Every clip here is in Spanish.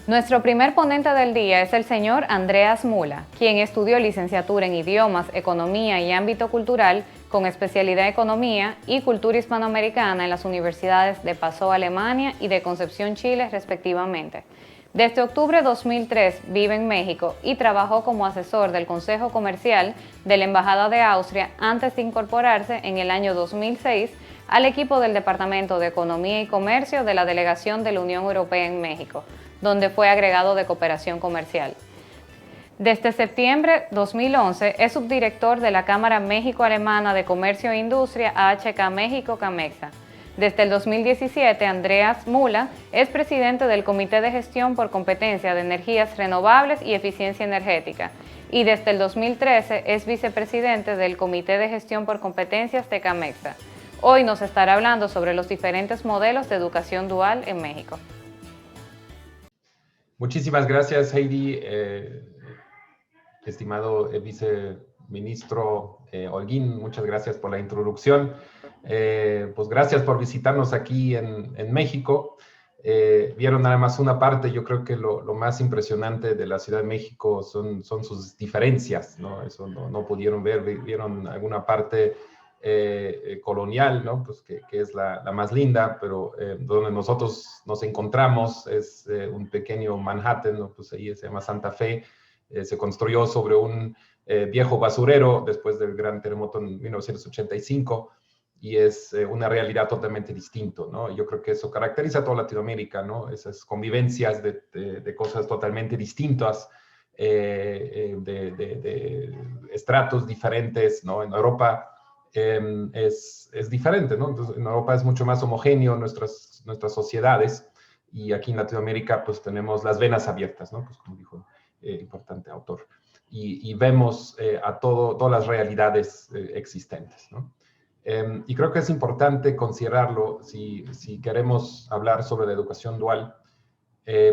Nuestro primer ponente del día es el señor Andreas Mula, quien estudió licenciatura en idiomas, economía y ámbito cultural con especialidad en economía y cultura hispanoamericana en las universidades de Passau, Alemania y de Concepción, Chile, respectivamente. Desde octubre de 2003 vive en México y trabajó como asesor del Consejo Comercial de la Embajada de Austria antes de incorporarse en el año 2006 al equipo del Departamento de Economía y Comercio de la Delegación de la Unión Europea en México, donde fue agregado de cooperación comercial. Desde septiembre de 2011 es subdirector de la Cámara México-Alemana de Comercio e Industria AHK México Camexa. Desde el 2017, Andreas Mula es presidente del Comité de Gestión por Competencia de Energías Renovables y Eficiencia Energética y desde el 2013 es vicepresidente del Comité de Gestión por Competencias de Camexa. Hoy nos estará hablando sobre los diferentes modelos de educación dual en México. Muchísimas gracias, Heidi. Estimado viceministro Holguín, muchas gracias por la introducción. Pues gracias por visitarnos aquí en México. Vieron nada más una parte. Yo creo que lo más impresionante de la Ciudad de México son sus diferencias, ¿no? Eso no pudieron ver, vieron alguna parte colonial, ¿no? Pues que es la más linda, pero donde nosotros nos encontramos es un pequeño Manhattan, ¿no? Pues ahí se llama Santa Fe. Se construyó sobre un viejo basurero después del gran terremoto en 1985 y es una realidad totalmente distinta, ¿no? Yo creo que eso caracteriza a toda Latinoamérica, ¿no? Esas convivencias de cosas totalmente distintas, de estratos diferentes, ¿no? En Europa es diferente, ¿no? Entonces, en Europa es mucho más homogéneo nuestras sociedades y aquí en Latinoamérica pues tenemos las venas abiertas, ¿no? Pues como dijo importante autor, y vemos a todas las realidades existentes, ¿no? Y creo que es importante considerarlo si queremos hablar sobre la educación dual,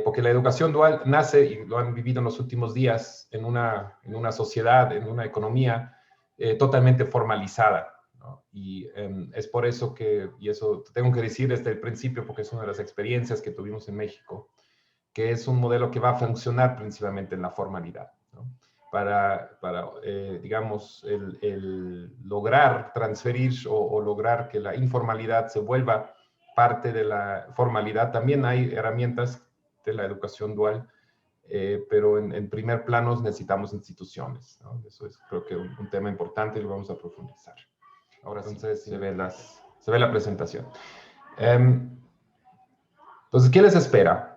porque la educación dual nace, y lo han vivido en los últimos días, en una sociedad, en una economía totalmente formalizada, ¿no? Y es por eso y eso tengo que decir desde el principio, porque es una de las experiencias que tuvimos en México, que es un modelo que va a funcionar principalmente en la formalidad, ¿no? Para digamos, el lograr transferir o lograr que la informalidad se vuelva parte de la formalidad. También hay herramientas de la educación dual, pero en primer plano necesitamos instituciones, ¿no? Eso es, creo que, un tema importante y lo vamos a profundizar. Ahora sí, entonces se ve la presentación. Entonces, ¿qué les espera?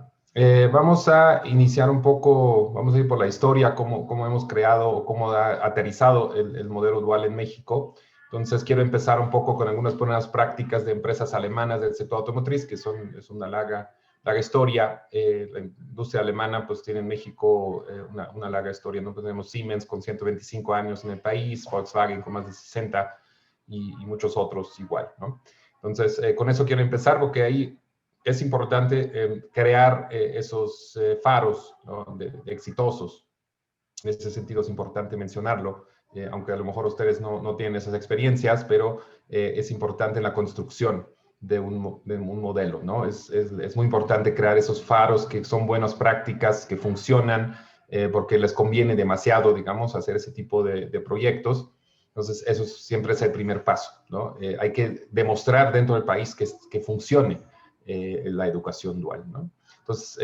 Vamos a iniciar un poco, vamos a ir por la historia, cómo hemos creado o cómo ha aterrizado el modelo dual en México. Entonces, quiero empezar un poco con algunas buenas prácticas de empresas alemanas del sector automotriz, que es una larga historia. La industria alemana, pues, tiene en México una larga historia, ¿no? Pues tenemos Siemens con 125 años en el país, Volkswagen con más de 60 y muchos otros igual, ¿no? Entonces, con eso quiero empezar, porque ahí es importante crear esos faros, ¿no? de exitosos. En ese sentido es importante mencionarlo, aunque a lo mejor ustedes no tienen esas experiencias, pero es importante en la construcción de un modelo, ¿no? Es muy importante crear esos faros que son buenas prácticas, que funcionan, porque les conviene demasiado, digamos, hacer ese tipo de proyectos. Entonces, eso siempre es el primer paso, ¿no? Hay que demostrar dentro del país que funcione la educación dual, ¿no? Entonces,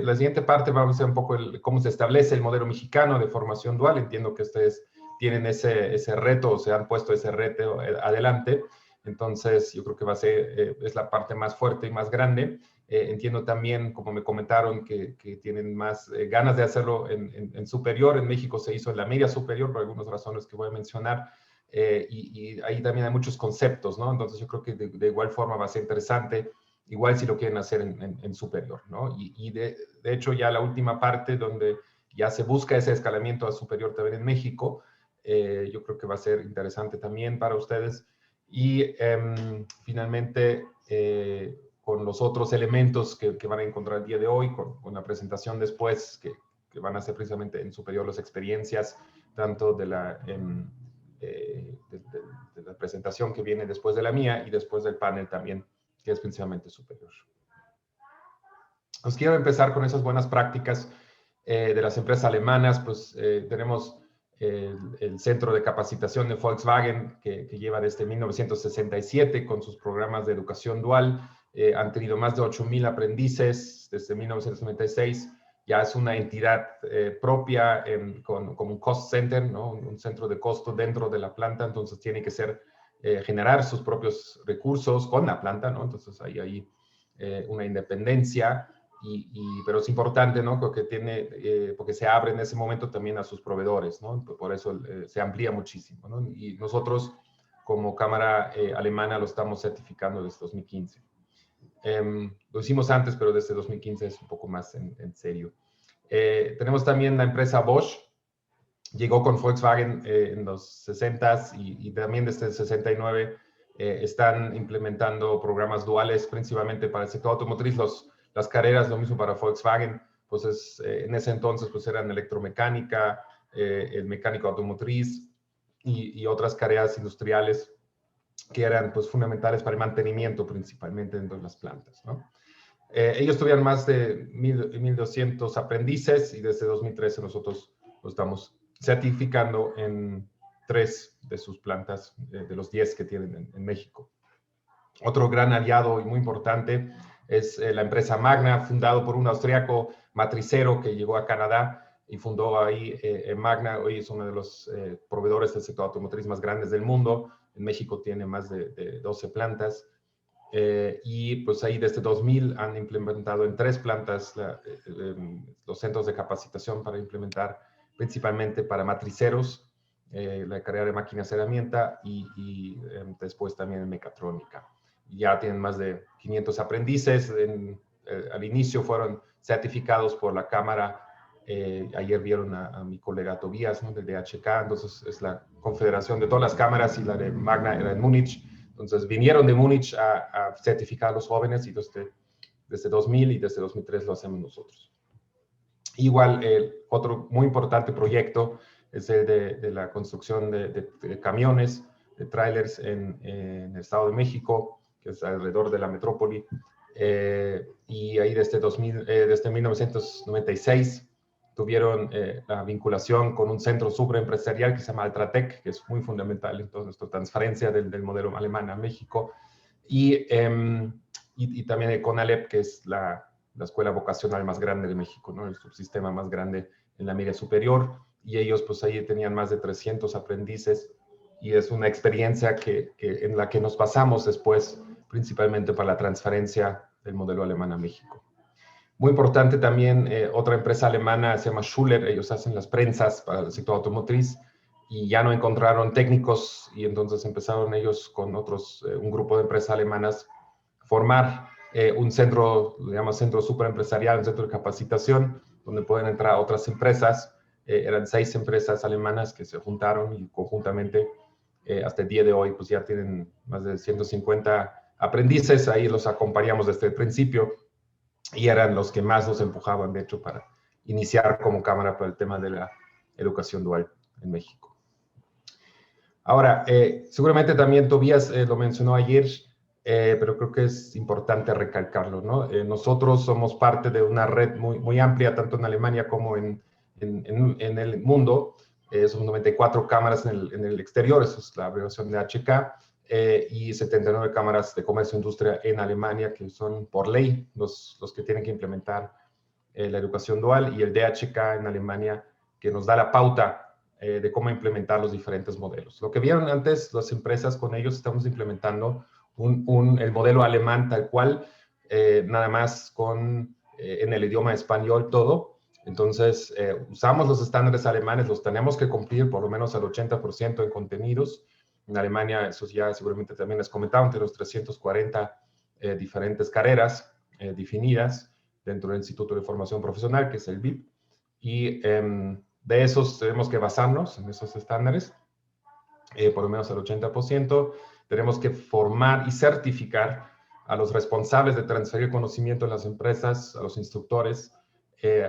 la siguiente parte vamos a ver un poco cómo se establece el modelo mexicano de formación dual. Entiendo que ustedes tienen ese reto o se han puesto ese reto adelante. Entonces, yo creo que va a ser, es la parte más fuerte y más grande. Entiendo también, como me comentaron, que tienen más ganas de hacerlo en superior. En México se hizo en la media superior por algunas razones que voy a mencionar. Y ahí también hay muchos conceptos, ¿no? Entonces yo creo que de igual forma va a ser interesante, igual si lo quieren hacer en superior, ¿no? Y de hecho ya la última parte donde ya se busca ese escalamiento a superior también en México, yo creo que va a ser interesante también para ustedes. Y finalmente, con los otros elementos que van a encontrar el día de hoy, con la presentación después, que van a ser precisamente en superior las experiencias, tanto de la presentación que viene después de la mía y después del panel también, que es principalmente superior. Pues quiero empezar con esas buenas prácticas de las empresas alemanas. Pues tenemos el centro de capacitación de Volkswagen que lleva desde 1967 con sus programas de educación dual. Han tenido más de 8,000 aprendices desde 1996. Ya es una entidad propia como un cost center, ¿no? Un centro de costo dentro de la planta. Entonces tiene que generar sus propios recursos con la planta, ¿no? Entonces hay una independencia. Pero es importante, ¿no? Porque se abre en ese momento también a sus proveedores, ¿no? Por eso se amplía muchísimo, ¿no? Y nosotros, como Cámara Alemana, lo estamos certificando desde 2015. Lo hicimos antes, pero desde 2015 es un poco más en serio. Tenemos también la empresa Bosch. Llegó con Volkswagen en los 60s y también desde el 69 están implementando programas duales, principalmente para el sector automotriz. Las carreras, lo mismo para Volkswagen, pues en ese entonces pues eran electromecánica, el mecánico automotriz y otras carreras industriales que eran pues fundamentales para el mantenimiento principalmente dentro de las plantas, ¿no? Ellos tuvieron más de 1,200 aprendices y desde 2013 nosotros lo estamos certificando en 3 de sus plantas, de los 10 que tienen en México. Otro gran aliado y muy importante es la empresa Magna, fundado por un austriaco matricero que llegó a Canadá y fundó ahí Magna. Hoy es uno de los proveedores del sector automotriz más grandes del mundo. En México tiene más de 12 plantas. Y pues ahí desde 2000 han implementado en 3 plantas los centros de capacitación para implementar principalmente para matriceros, la carrera de máquinas herramienta y después también en mecatrónica. Ya tienen más de 500 aprendices. Al inicio fueron certificados por la Cámara. Ayer vieron a mi colega Tobías, ¿no? Del DHK. Entonces es la confederación de todas las cámaras y la de Magna era en Múnich. Entonces vinieron de Múnich a certificar a los jóvenes y desde 2000 y desde 2003 lo hacemos nosotros. Igual, otro muy importante proyecto es el de la construcción de camiones, de trailers en el Estado de México, que es alrededor de la metrópoli. Y ahí desde 1996 tuvieron la vinculación con un centro supraempresarial que se llama Altratec, que es muy fundamental en toda nuestra transferencia del modelo alemán a México. Y también el CONALEP, que es la escuela vocacional más grande de México, ¿no? El subsistema más grande en la media superior. Y ellos pues ahí tenían más de 300 aprendices y es una experiencia en la que nos basamos después, principalmente para la transferencia del modelo alemán a México. Muy importante también, otra empresa alemana se llama Schuler. Ellos hacen las prensas para el sector automotriz y ya no encontraron técnicos y entonces empezaron ellos con un grupo de empresas alemanas a formar un centro, lo llaman centro supraempresarial, un centro de capacitación, donde pueden entrar otras empresas. Eran 6 empresas alemanas que se juntaron y conjuntamente hasta el día de hoy pues ya tienen más de 150 aprendices. Ahí los acompañamos desde el principio y eran los que más nos empujaban, de hecho, para iniciar como cámara para el tema de la educación dual en México. Ahora, seguramente también Tobías lo mencionó ayer, pero creo que es importante recalcarlo, ¿no? Nosotros somos parte de una red muy, muy amplia, tanto en Alemania como en el mundo. Somos 94 cámaras en el exterior, eso es la abreviación de HK. Y 79 cámaras de comercio e industria en Alemania, que son por ley los que tienen que implementar la educación dual, y el DHK en Alemania, que nos da la pauta de cómo implementar los diferentes modelos. Lo que vieron antes las empresas, con ellos estamos implementando el modelo alemán tal cual, nada más en el idioma español todo. Entonces, usamos los estándares alemanes, los tenemos que cumplir por lo menos al 80% en contenidos. En Alemania, eso ya seguramente también les comentaba, entre los 340 diferentes carreras definidas dentro del Instituto de Formación Profesional, que es el BIP. Y de esos tenemos que basarnos en esos estándares, por lo menos al 80%. Tenemos que formar y certificar a los responsables de transferir conocimiento en las empresas, a los instructores,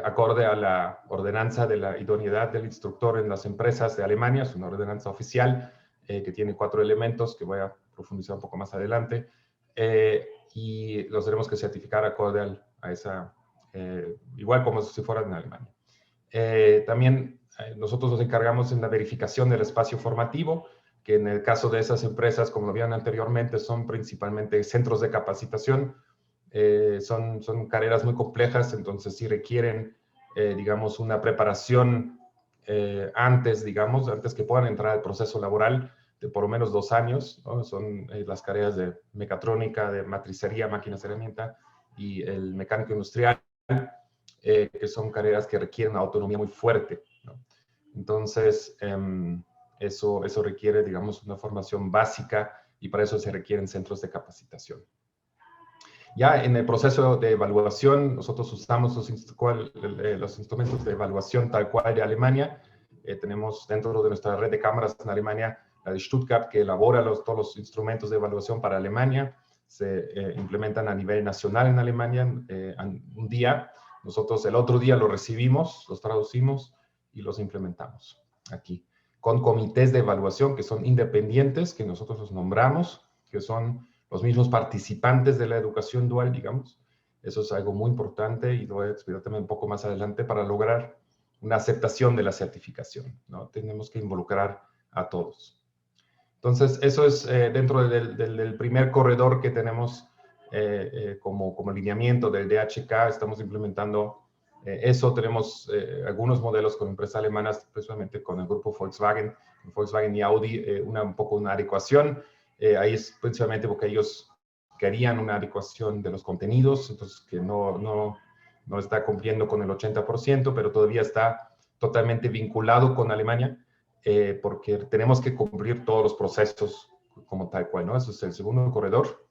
acorde a la ordenanza de la idoneidad del instructor en las empresas de Alemania. Es una ordenanza oficial que tiene 4 elementos que voy a profundizar un poco más adelante, y los tenemos que certificar acorde a esa igual como si fueran en Alemania. También nosotros nos encargamos en la verificación del espacio formativo, que en el caso de esas empresas, como lo vieron anteriormente, son principalmente centros de capacitación. Son carreras muy complejas, entonces sí requieren, digamos, una preparación antes que puedan entrar al proceso laboral de por lo menos 2 años, ¿no? Son las carreras de mecatrónica, de matricería, máquinas de herramienta y el mecánico industrial, que son carreras que requieren una autonomía muy fuerte, ¿no? Entonces, eso requiere, digamos, una formación básica y para eso se requieren centros de capacitación. Ya en el proceso de evaluación, nosotros usamos los instrumentos de evaluación tal cual de Alemania. Tenemos dentro de nuestra red de cámaras en Alemania la de Stuttgart, que elabora todos los instrumentos de evaluación para Alemania. Se implementan a nivel nacional en Alemania un día. Nosotros el otro día los recibimos, los traducimos y los implementamos aquí. Con comités de evaluación que son independientes, que nosotros los nombramos, que son los mismos participantes de la educación dual, digamos. Eso es algo muy importante y lo voy a explicar también un poco más adelante para lograr una aceptación de la certificación, ¿no? Tenemos que involucrar a todos. Entonces, eso es dentro del primer corredor que tenemos como lineamiento del DHK. Estamos implementando eso. Tenemos algunos modelos con empresas alemanas, precisamente con el grupo Volkswagen y Audi, un poco una adecuación. Ahí es principalmente porque ellos querían una adecuación de los contenidos, entonces que no está cumpliendo con el 80%, pero todavía está totalmente vinculado con Alemania, porque tenemos que cumplir todos los procesos como tal cual, ¿no? Eso es el segundo corredor.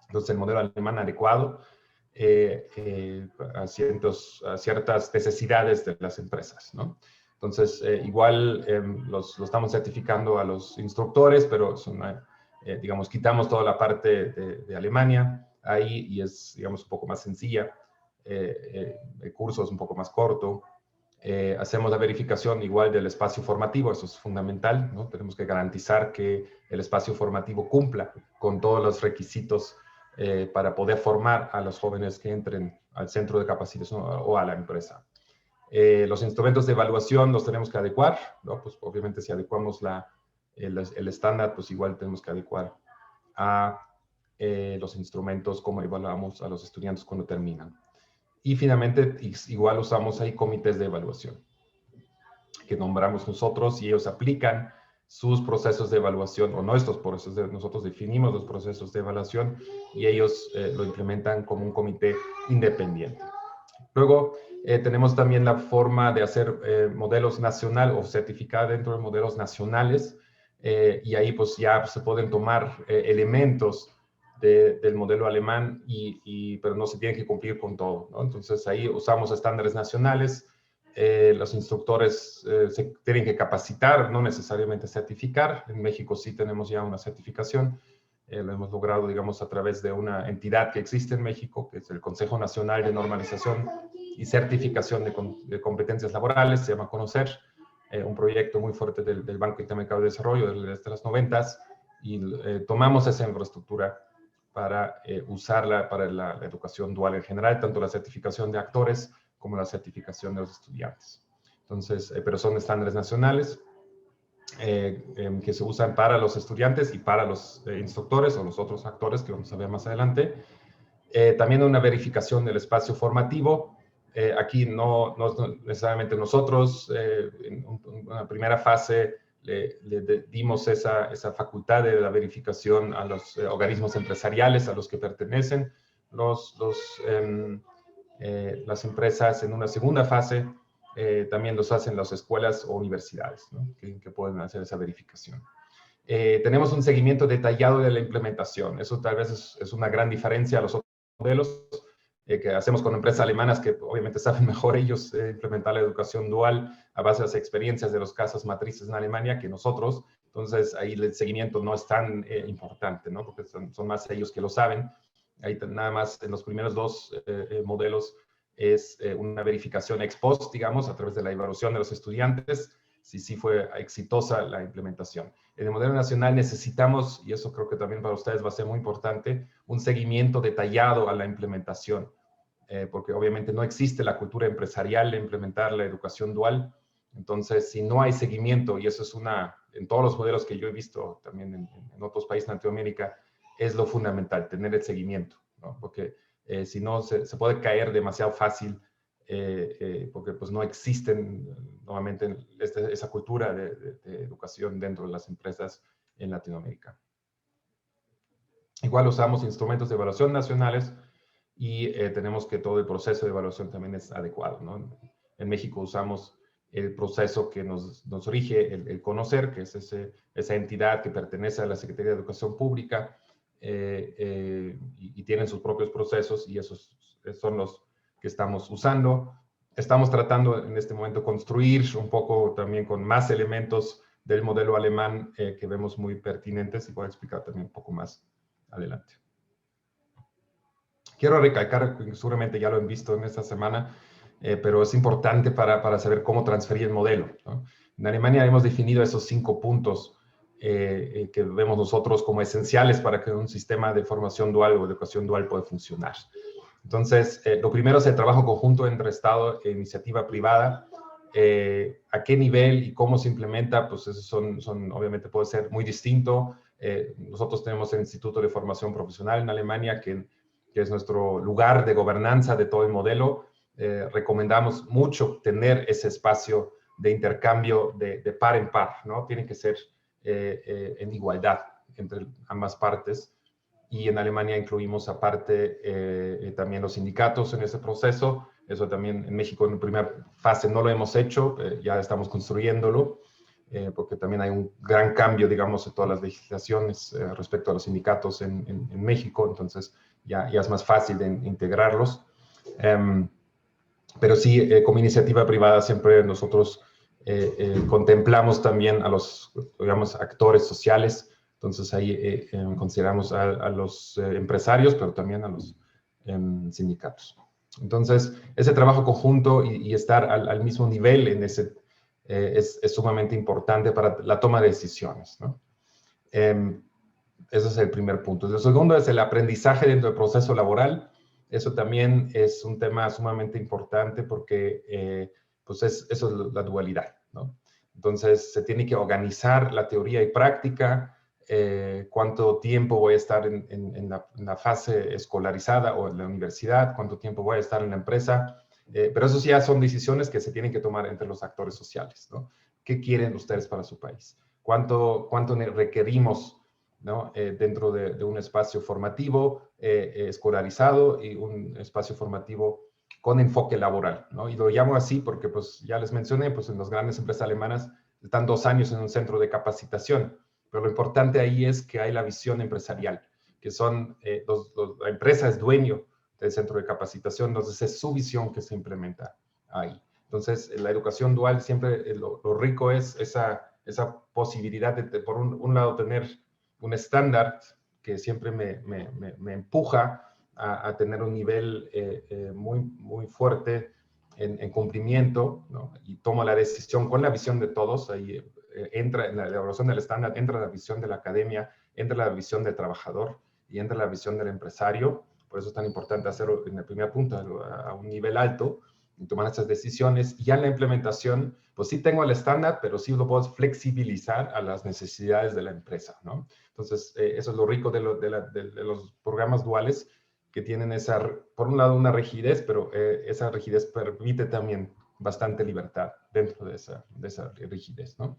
Entonces, el modelo alemán adecuado a ciertas necesidades de las empresas, ¿no? Entonces, igual lo estamos certificando a los instructores, pero digamos, quitamos toda la parte de Alemania ahí y es, digamos, un poco más sencilla. El curso es un poco más corto. Hacemos la verificación igual del espacio formativo, eso es fundamental, ¿no? Tenemos que garantizar que el espacio formativo cumpla con todos los requisitos para poder formar a los jóvenes que entren al centro de capacitación o a la empresa. Los instrumentos de evaluación los tenemos que adecuar, ¿no? Pues obviamente si adecuamos el estándar, pues igual tenemos que adecuar a los instrumentos como evaluamos a los estudiantes cuando terminan. Y finalmente, igual usamos ahí comités de evaluación que nombramos nosotros y ellos aplican sus procesos de evaluación o nuestros procesos. Nosotros definimos los procesos de evaluación y ellos lo implementan como un comité independiente. Luego, tenemos también la forma de hacer modelos nacional o certificar dentro de modelos nacionales y ahí pues ya se pueden tomar elementos del modelo alemán, pero no se tiene que cumplir con todo, ¿no? Entonces ahí usamos estándares nacionales, los instructores se tienen que capacitar, no necesariamente certificar. En México sí tenemos ya una certificación, lo hemos logrado, digamos, a través de una entidad que existe en México, que es el Consejo Nacional de Normalización y Certificación de Competencias Laborales, se llama CONOCER, un proyecto muy fuerte del Banco Interamericano de Desarrollo desde los 90s, y tomamos esa infraestructura para usarla para la educación dual en general, tanto la certificación de actores como la certificación de los estudiantes. Entonces, pero son estándares nacionales que se usan para los estudiantes y para los instructores o los otros actores que vamos a ver más adelante. También una verificación del espacio formativo. Aquí no necesariamente nosotros, en una primera fase, le dimos esa facultad de la verificación a los organismos empresariales a los que pertenecen las empresas. En una segunda fase también los hacen las escuelas o universidades, ¿no? que pueden hacer esa verificación. Tenemos un seguimiento detallado de la implementación. Eso tal vez es una gran diferencia a los otros modelos que hacemos con empresas alemanas que obviamente saben mejor ellos implementar la educación dual a base de las experiencias de los casos matrices en Alemania que nosotros. Entonces, ahí el seguimiento no es tan importante, ¿no? Porque son más ellos que lo saben. Ahí nada más en los primeros 2 modelos es una verificación ex post, digamos, a través de la evaluación de los estudiantes, si sí fue exitosa la implementación. En el modelo nacional necesitamos, y eso creo que también para ustedes va a ser muy importante, un seguimiento detallado a la implementación porque obviamente no existe la cultura empresarial de implementar la educación dual. Entonces, si no hay seguimiento, y eso es en todos los modelos que yo he visto también en otros países de Latinoamérica, es lo fundamental, tener el seguimiento, ¿no? Porque si no, se puede caer demasiado fácil, porque pues no existen nuevamente esa cultura de educación dentro de las empresas en Latinoamérica. Igual usamos instrumentos de evaluación nacionales y tenemos que todo el proceso de evaluación también es adecuado, ¿no? En México usamos el proceso que nos rige, el CONOCER, que es esa entidad que pertenece a la Secretaría de Educación Pública, y tienen sus propios procesos, y esos son los que estamos usando. Estamos tratando en este momento construir un poco también con más elementos del modelo alemán que vemos muy pertinentes, y voy a explicar también un poco más adelante. Quiero recalcar, seguramente ya lo han visto en esta semana, pero es importante para saber cómo transferir el modelo, ¿no? En Alemania hemos definido esos 5 puntos que vemos nosotros como esenciales para que un sistema de formación dual o educación dual pueda funcionar. Entonces, lo primero es el trabajo conjunto entre Estado e iniciativa privada. A qué nivel y cómo se implementa, pues eso obviamente puede ser muy distinto. Nosotros tenemos el Instituto de Formación Profesional en Alemania, que es nuestro lugar de gobernanza de todo el modelo. Recomendamos mucho tener ese espacio de intercambio de par en par, ¿no? Tiene que ser en igualdad entre ambas partes. Y en Alemania incluimos aparte también los sindicatos en ese proceso. Eso también en México en primera fase no lo hemos hecho, ya estamos construyéndolo, porque también hay un gran cambio, digamos, en todas las legislaciones respecto a los sindicatos en México, entonces ya es más fácil de integrarlos. Pero sí, como iniciativa privada siempre nosotros contemplamos también a los, digamos, actores sociales. Entonces ahí consideramos a los empresarios, pero también a los sindicatos. Entonces, ese trabajo conjunto y estar al mismo nivel en ese, es sumamente importante para la toma de decisiones, ¿no? Ese es el primer punto. El segundo es el aprendizaje dentro del proceso laboral. Eso también es un tema sumamente importante porque pues eso es la dualidad, ¿no? Entonces, se tiene que organizar la teoría y práctica, cuánto tiempo voy a estar en la fase escolarizada o en la universidad, cuánto tiempo voy a estar en la empresa, pero eso ya son decisiones que se tienen que tomar entre los actores sociales, ¿no? ¿Qué quieren ustedes para su país? ¿Cuánto requerimos, ¿no? Dentro de un espacio formativo escolarizado y un espacio formativo con enfoque laboral, ¿no? Y lo llamo así porque, pues, ya les mencioné, pues en las grandes empresas alemanas están 2 años en un centro de capacitación, pero lo importante ahí es que hay la visión empresarial, que son, la empresa es dueño del centro de capacitación, entonces es su visión que se implementa ahí. Entonces, la educación dual siempre, lo rico es esa posibilidad de por un lado, tener un estándar que siempre me empuja a tener un nivel muy fuerte en cumplimiento, ¿no? Y tomo la decisión con la visión de todos. Ahí entra en la elaboración del estándar, entra la visión de la academia, entra la visión del trabajador y entra la visión del empresario. Por eso es tan importante hacerlo en el primer punto a un nivel alto y tomar estas decisiones. Y ya en la implementación, pues sí tengo el estándar, pero sí lo puedo flexibilizar a las necesidades de la empresa, ¿no? Entonces, eso es lo rico de los programas duales, que tienen por un lado, una rigidez, pero esa rigidez permite también bastante libertad dentro de esa rigidez, ¿no?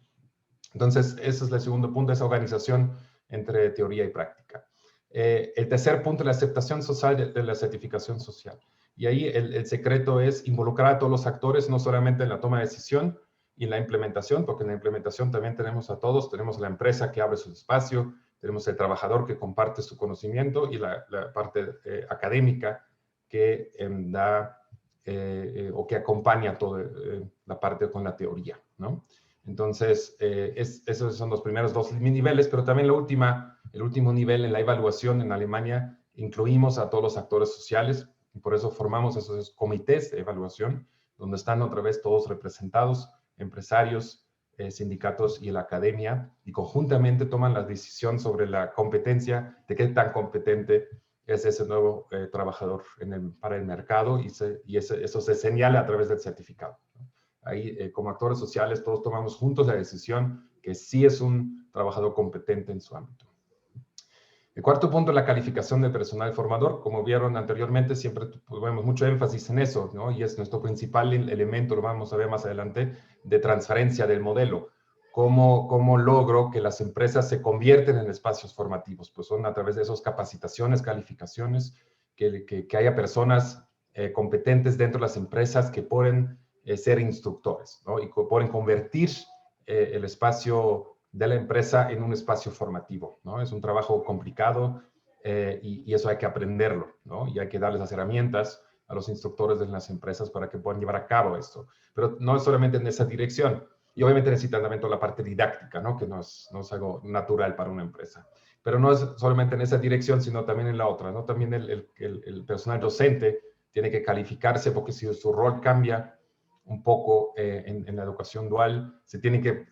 Entonces, ese es el segundo punto, esa organización entre teoría y práctica. El tercer punto, la aceptación social de la certificación social. Y ahí el secreto es involucrar a todos los actores, no solamente en la toma de decisión y en la implementación, porque en la implementación también tenemos a todos, tenemos la empresa que abre su espacio, tenemos el trabajador que comparte su conocimiento y la parte académica que da o que acompaña toda la parte con la teoría, ¿no? Entonces, esos son los primeros 2 niveles, pero también el último nivel en la evaluación en Alemania, incluimos a todos los actores sociales y por eso formamos esos comités de evaluación, donde están otra vez todos representados, empresarios, sindicatos y la academia, y conjuntamente toman la decisión sobre la competencia, de qué tan competente es ese nuevo trabajador para el mercado y eso se señala a través del certificado, ¿no? Ahí, como actores sociales, todos tomamos juntos la decisión que sí es un trabajador competente en su ámbito. El cuarto punto, la calificación del personal formador. Como vieron anteriormente, siempre ponemos mucho énfasis en eso, ¿no? Y es nuestro principal elemento, lo vamos a ver más adelante, de transferencia del modelo. ¿Cómo logro que las empresas se convierten en espacios formativos? Pues son a través de esas capacitaciones, calificaciones, que haya personas competentes dentro de las empresas que pueden ser instructores, ¿no? Y pueden convertir el espacio de la empresa en un espacio formativo, ¿no? Es un trabajo complicado y eso hay que aprenderlo, ¿no? Y hay que darles las herramientas a los instructores de las empresas para que puedan llevar a cabo esto. Pero no es solamente en esa dirección. Y obviamente necesitan también toda la parte didáctica, ¿no? Que no es algo natural para una empresa. Pero no es solamente en esa dirección, sino también en la otra, ¿no? También el personal docente tiene que calificarse porque si su rol cambia un poco en la educación dual, se tiene que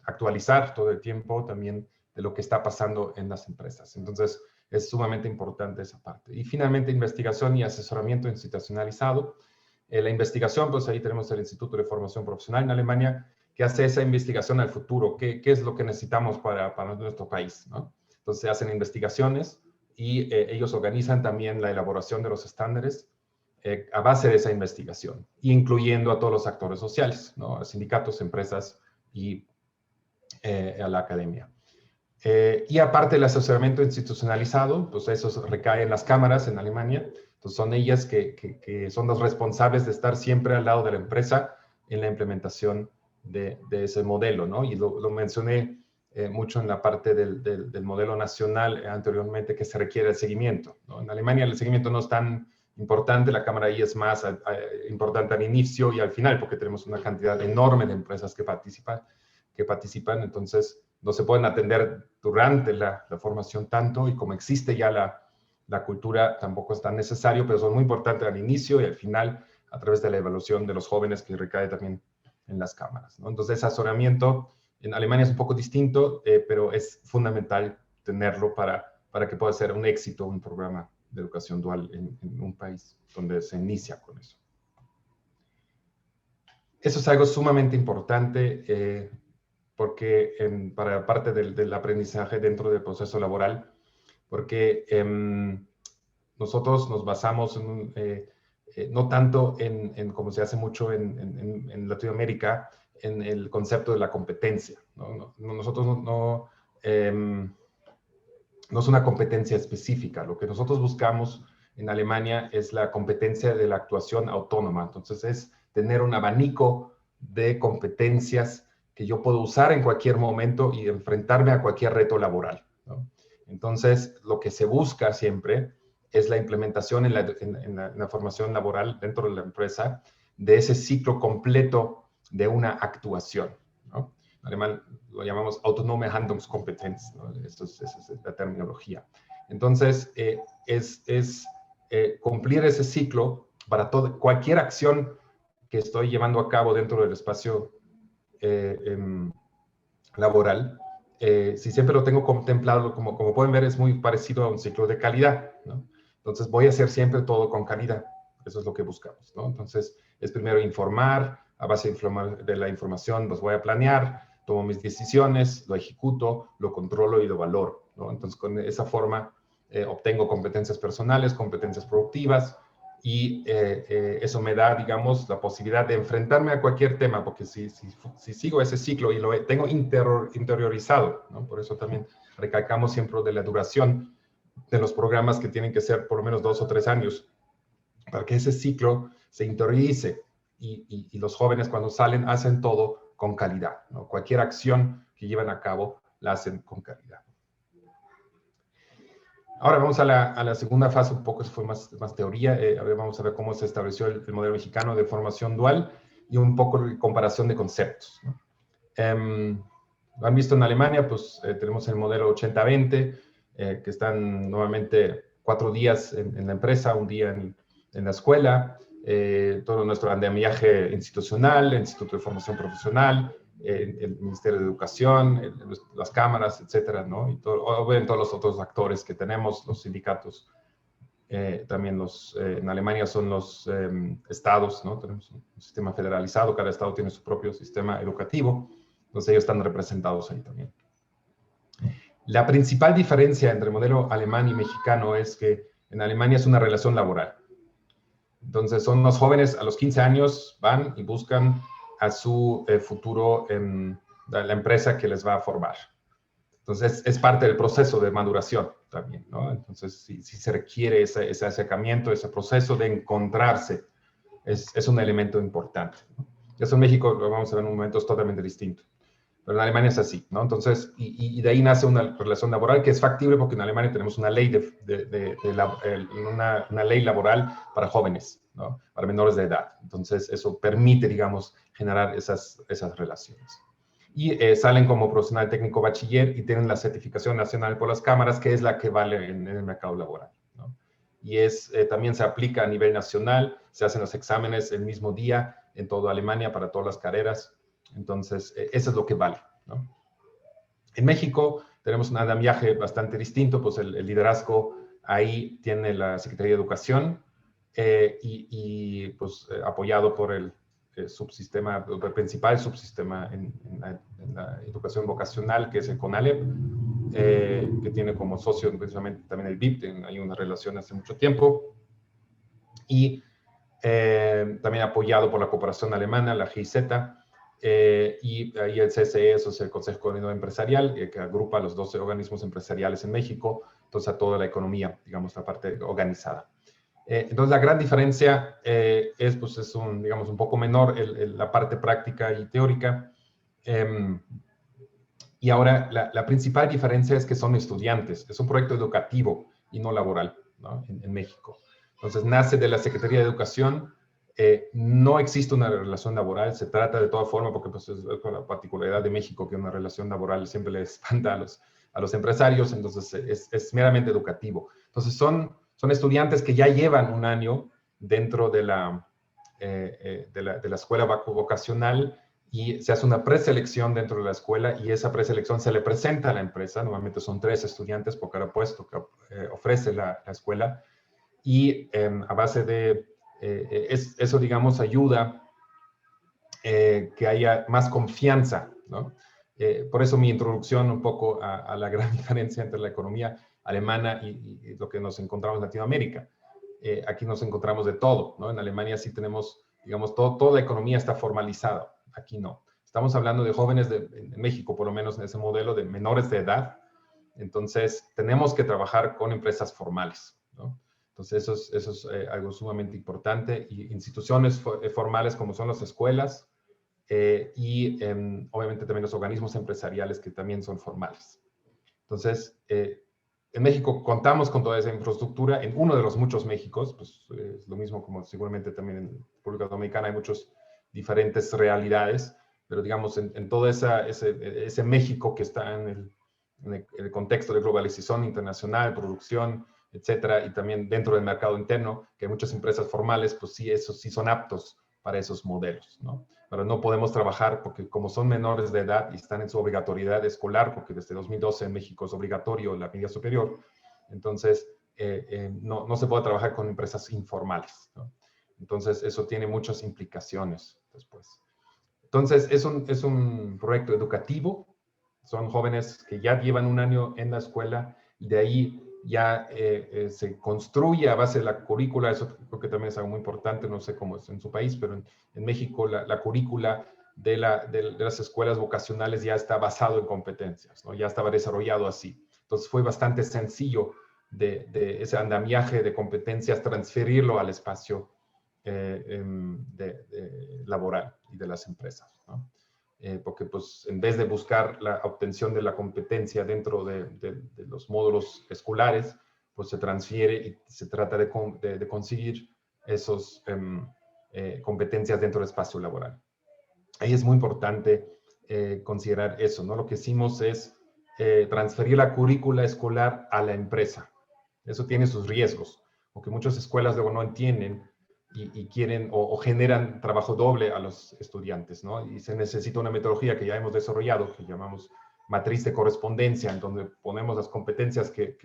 actualizar todo el tiempo también de lo que está pasando en las empresas. Entonces, es sumamente importante esa parte. Y finalmente, investigación y asesoramiento institucionalizado. La investigación, pues ahí tenemos el Instituto de Formación Profesional en Alemania, que hace esa investigación al futuro. ¿Qué es lo que necesitamos para nuestro país, ¿no? Entonces, se hacen investigaciones y ellos organizan también la elaboración de los estándares a base de esa investigación, incluyendo a todos los actores sociales, ¿no? A sindicatos, empresas y a la academia. Y aparte del asesoramiento institucionalizado, pues eso recae en las cámaras en Alemania. Entonces son ellas que son las responsables de estar siempre al lado de la empresa en la implementación de ese modelo, ¿no? Y lo mencioné mucho en la parte del modelo nacional anteriormente, que se requiere el seguimiento, ¿no? En Alemania el seguimiento no es tan importante, la cámara ahí es más importante al inicio y al final, porque tenemos una cantidad enorme de empresas que participan, entonces no se pueden atender durante la formación tanto, y como existe ya la cultura, tampoco es tan necesario, pero son muy importantes al inicio y al final, a través de la evaluación de los jóvenes que recae también en las cámaras, ¿no? Entonces, asesoramiento en Alemania es un poco distinto, pero es fundamental tenerlo para que pueda ser un éxito un programa de educación dual en un país donde se inicia con eso. Eso es algo sumamente importante porque para parte del aprendizaje dentro del proceso laboral, porque nosotros nos basamos no tanto en como se hace mucho en Latinoamérica, en el concepto de la competencia, ¿no? Nosotros no es una competencia específica. Lo que nosotros buscamos en Alemania es la competencia de la actuación autónoma. Entonces es tener un abanico de competencias que yo puedo usar en cualquier momento y enfrentarme a cualquier reto laboral, ¿no? Entonces, lo que se busca siempre es la implementación en la formación laboral dentro de la empresa de ese ciclo completo de una actuación, ¿no? En alemán lo llamamos autonome Handlungskompetenz, ¿no? Esa es la terminología. Entonces, cumplir ese ciclo para cualquier acción que estoy llevando a cabo dentro del espacio laboral. Si siempre lo tengo contemplado, como pueden ver, es muy parecido a un ciclo de calidad, ¿no? Entonces, voy a hacer siempre todo con calidad. Eso es lo que buscamos, ¿no? Entonces, es primero informar, a base de la información, los voy a planear, tomo mis decisiones, lo ejecuto, lo controlo y lo valoro, ¿no? Entonces, con esa forma obtengo competencias personales, competencias productivas, y eso me da, digamos, la posibilidad de enfrentarme a cualquier tema, porque si sigo ese ciclo y lo tengo interiorizado, ¿no? Por eso también recalcamos siempre de la duración de los programas, que tienen que ser por lo menos 2 o 3 años, para que ese ciclo se interiorice y los jóvenes cuando salen hacen todo con calidad, ¿no? Cualquier acción que llevan a cabo la hacen con calidad. Ahora vamos a la segunda fase, un poco, eso fue más teoría. Ahora vamos a ver cómo se estableció el modelo mexicano de formación dual y un poco de comparación de conceptos, ¿no? Lo han visto en Alemania, pues tenemos el modelo 80-20, que están nuevamente 4 días en la empresa, 1 día en la escuela, todo nuestro andamiaje institucional, el Instituto de Formación Profesional, el Ministerio de Educación, las cámaras, etcétera, ¿no? Y obviamente todos los otros actores que tenemos, los sindicatos. También en Alemania son los estados, ¿no? Tenemos un sistema federalizado, cada estado tiene su propio sistema educativo, entonces ellos están representados ahí también. La principal diferencia entre el modelo alemán y mexicano es que en Alemania es una relación laboral. Entonces son los jóvenes a los 15 años van y buscan a su futuro en la empresa que les va a formar. Entonces es parte del proceso de maduración también, ¿no? Entonces si se requiere ese acercamiento, ese proceso de encontrarse, es un elemento importante, ¿no? Eso en México lo vamos a ver en un momento totalmente distinto. Pero en Alemania es así, ¿no? Entonces, y de ahí nace una relación laboral que es factible porque en Alemania tenemos una ley, una ley laboral para jóvenes, ¿no? Para menores de edad. Entonces, eso permite, digamos, generar esas relaciones. Y salen como profesional técnico bachiller y tienen la certificación nacional por las cámaras, que es la que vale en el mercado laboral, ¿no? Y también se aplica a nivel nacional, se hacen los exámenes el mismo día en toda Alemania para todas las carreras. Entonces, eso es lo que vale, ¿no? En México tenemos un andamiaje bastante distinto, pues el liderazgo ahí tiene la Secretaría de Educación apoyado por el subsistema, el principal subsistema en la educación vocacional, que es el CONALEP, que tiene como socio precisamente también el BIP, hay una relación hace mucho tiempo, y también apoyado por la cooperación alemana, la GIZ, y ahí el CSE, eso es el Consejo Coordinador Empresarial, que agrupa a los 12 organismos empresariales en México, entonces a toda la economía, digamos, la parte organizada. Entonces la gran diferencia es digamos, un poco menor la parte práctica y teórica. Y ahora la principal diferencia es que son estudiantes, es un proyecto educativo y no laboral, ¿no? En México. Entonces nace de la Secretaría de Educación. No existe una relación laboral, se trata de toda forma, porque pues, es con la particularidad de México que una relación laboral siempre le espanta a los empresarios, entonces es meramente educativo. Entonces son estudiantes que ya llevan un año dentro de la escuela vocacional y se hace una preselección dentro de la escuela y esa preselección se le presenta a la empresa, normalmente son 3 estudiantes por cada puesto que ofrece la escuela y a base de eso, digamos, ayuda que haya más confianza, ¿no? Por eso mi introducción un poco a la gran diferencia entre la economía alemana y lo que nos encontramos en Latinoamérica. Aquí nos encontramos de todo, ¿no? En Alemania sí tenemos, digamos, toda la economía está formalizada, aquí no. Estamos hablando de jóvenes en México, por lo menos en ese modelo de menores de edad, entonces tenemos que trabajar con empresas formales, ¿no? Entonces, eso es algo sumamente importante. Y instituciones formales como son las escuelas obviamente también los organismos empresariales que también son formales. Entonces, en México contamos con toda esa infraestructura. En uno de los muchos Méxicos, pues es lo mismo como seguramente también en República Dominicana hay muchas diferentes realidades, pero digamos en todo ese México que está en el contexto de globalización internacional, producción, etcétera, y también dentro del mercado interno, que hay muchas empresas formales, pues sí, esos sí son aptos para esos modelos, ¿no? Pero no podemos trabajar porque como son menores de edad y están en su obligatoriedad escolar, porque desde 2012 en México es obligatorio la media superior, entonces no se puede trabajar con empresas informales, ¿no? Entonces eso tiene muchas implicaciones después. Entonces es un proyecto educativo, son jóvenes que ya llevan un año en la escuela y de ahí ya se construye a base de la currícula, eso creo que también es algo muy importante, no sé cómo es en su país, pero en México la currícula de las escuelas vocacionales ya está basado en competencias, ¿no? Ya estaba desarrollado así. Entonces fue bastante sencillo de ese andamiaje de competencias transferirlo al espacio laboral y de las empresas, ¿no? Porque pues en vez de buscar la obtención de la competencia dentro de los módulos escolares, pues se transfiere y se trata de conseguir esas competencias dentro del espacio laboral. Ahí es muy importante considerar eso, ¿no? Lo que hicimos es transferir la currícula escolar a la empresa. Eso tiene sus riesgos, porque muchas escuelas luego no entienden y quieren o generan trabajo doble a los estudiantes, ¿no? Y se necesita una metodología que ya hemos desarrollado, que llamamos matriz de correspondencia, en donde ponemos las competencias que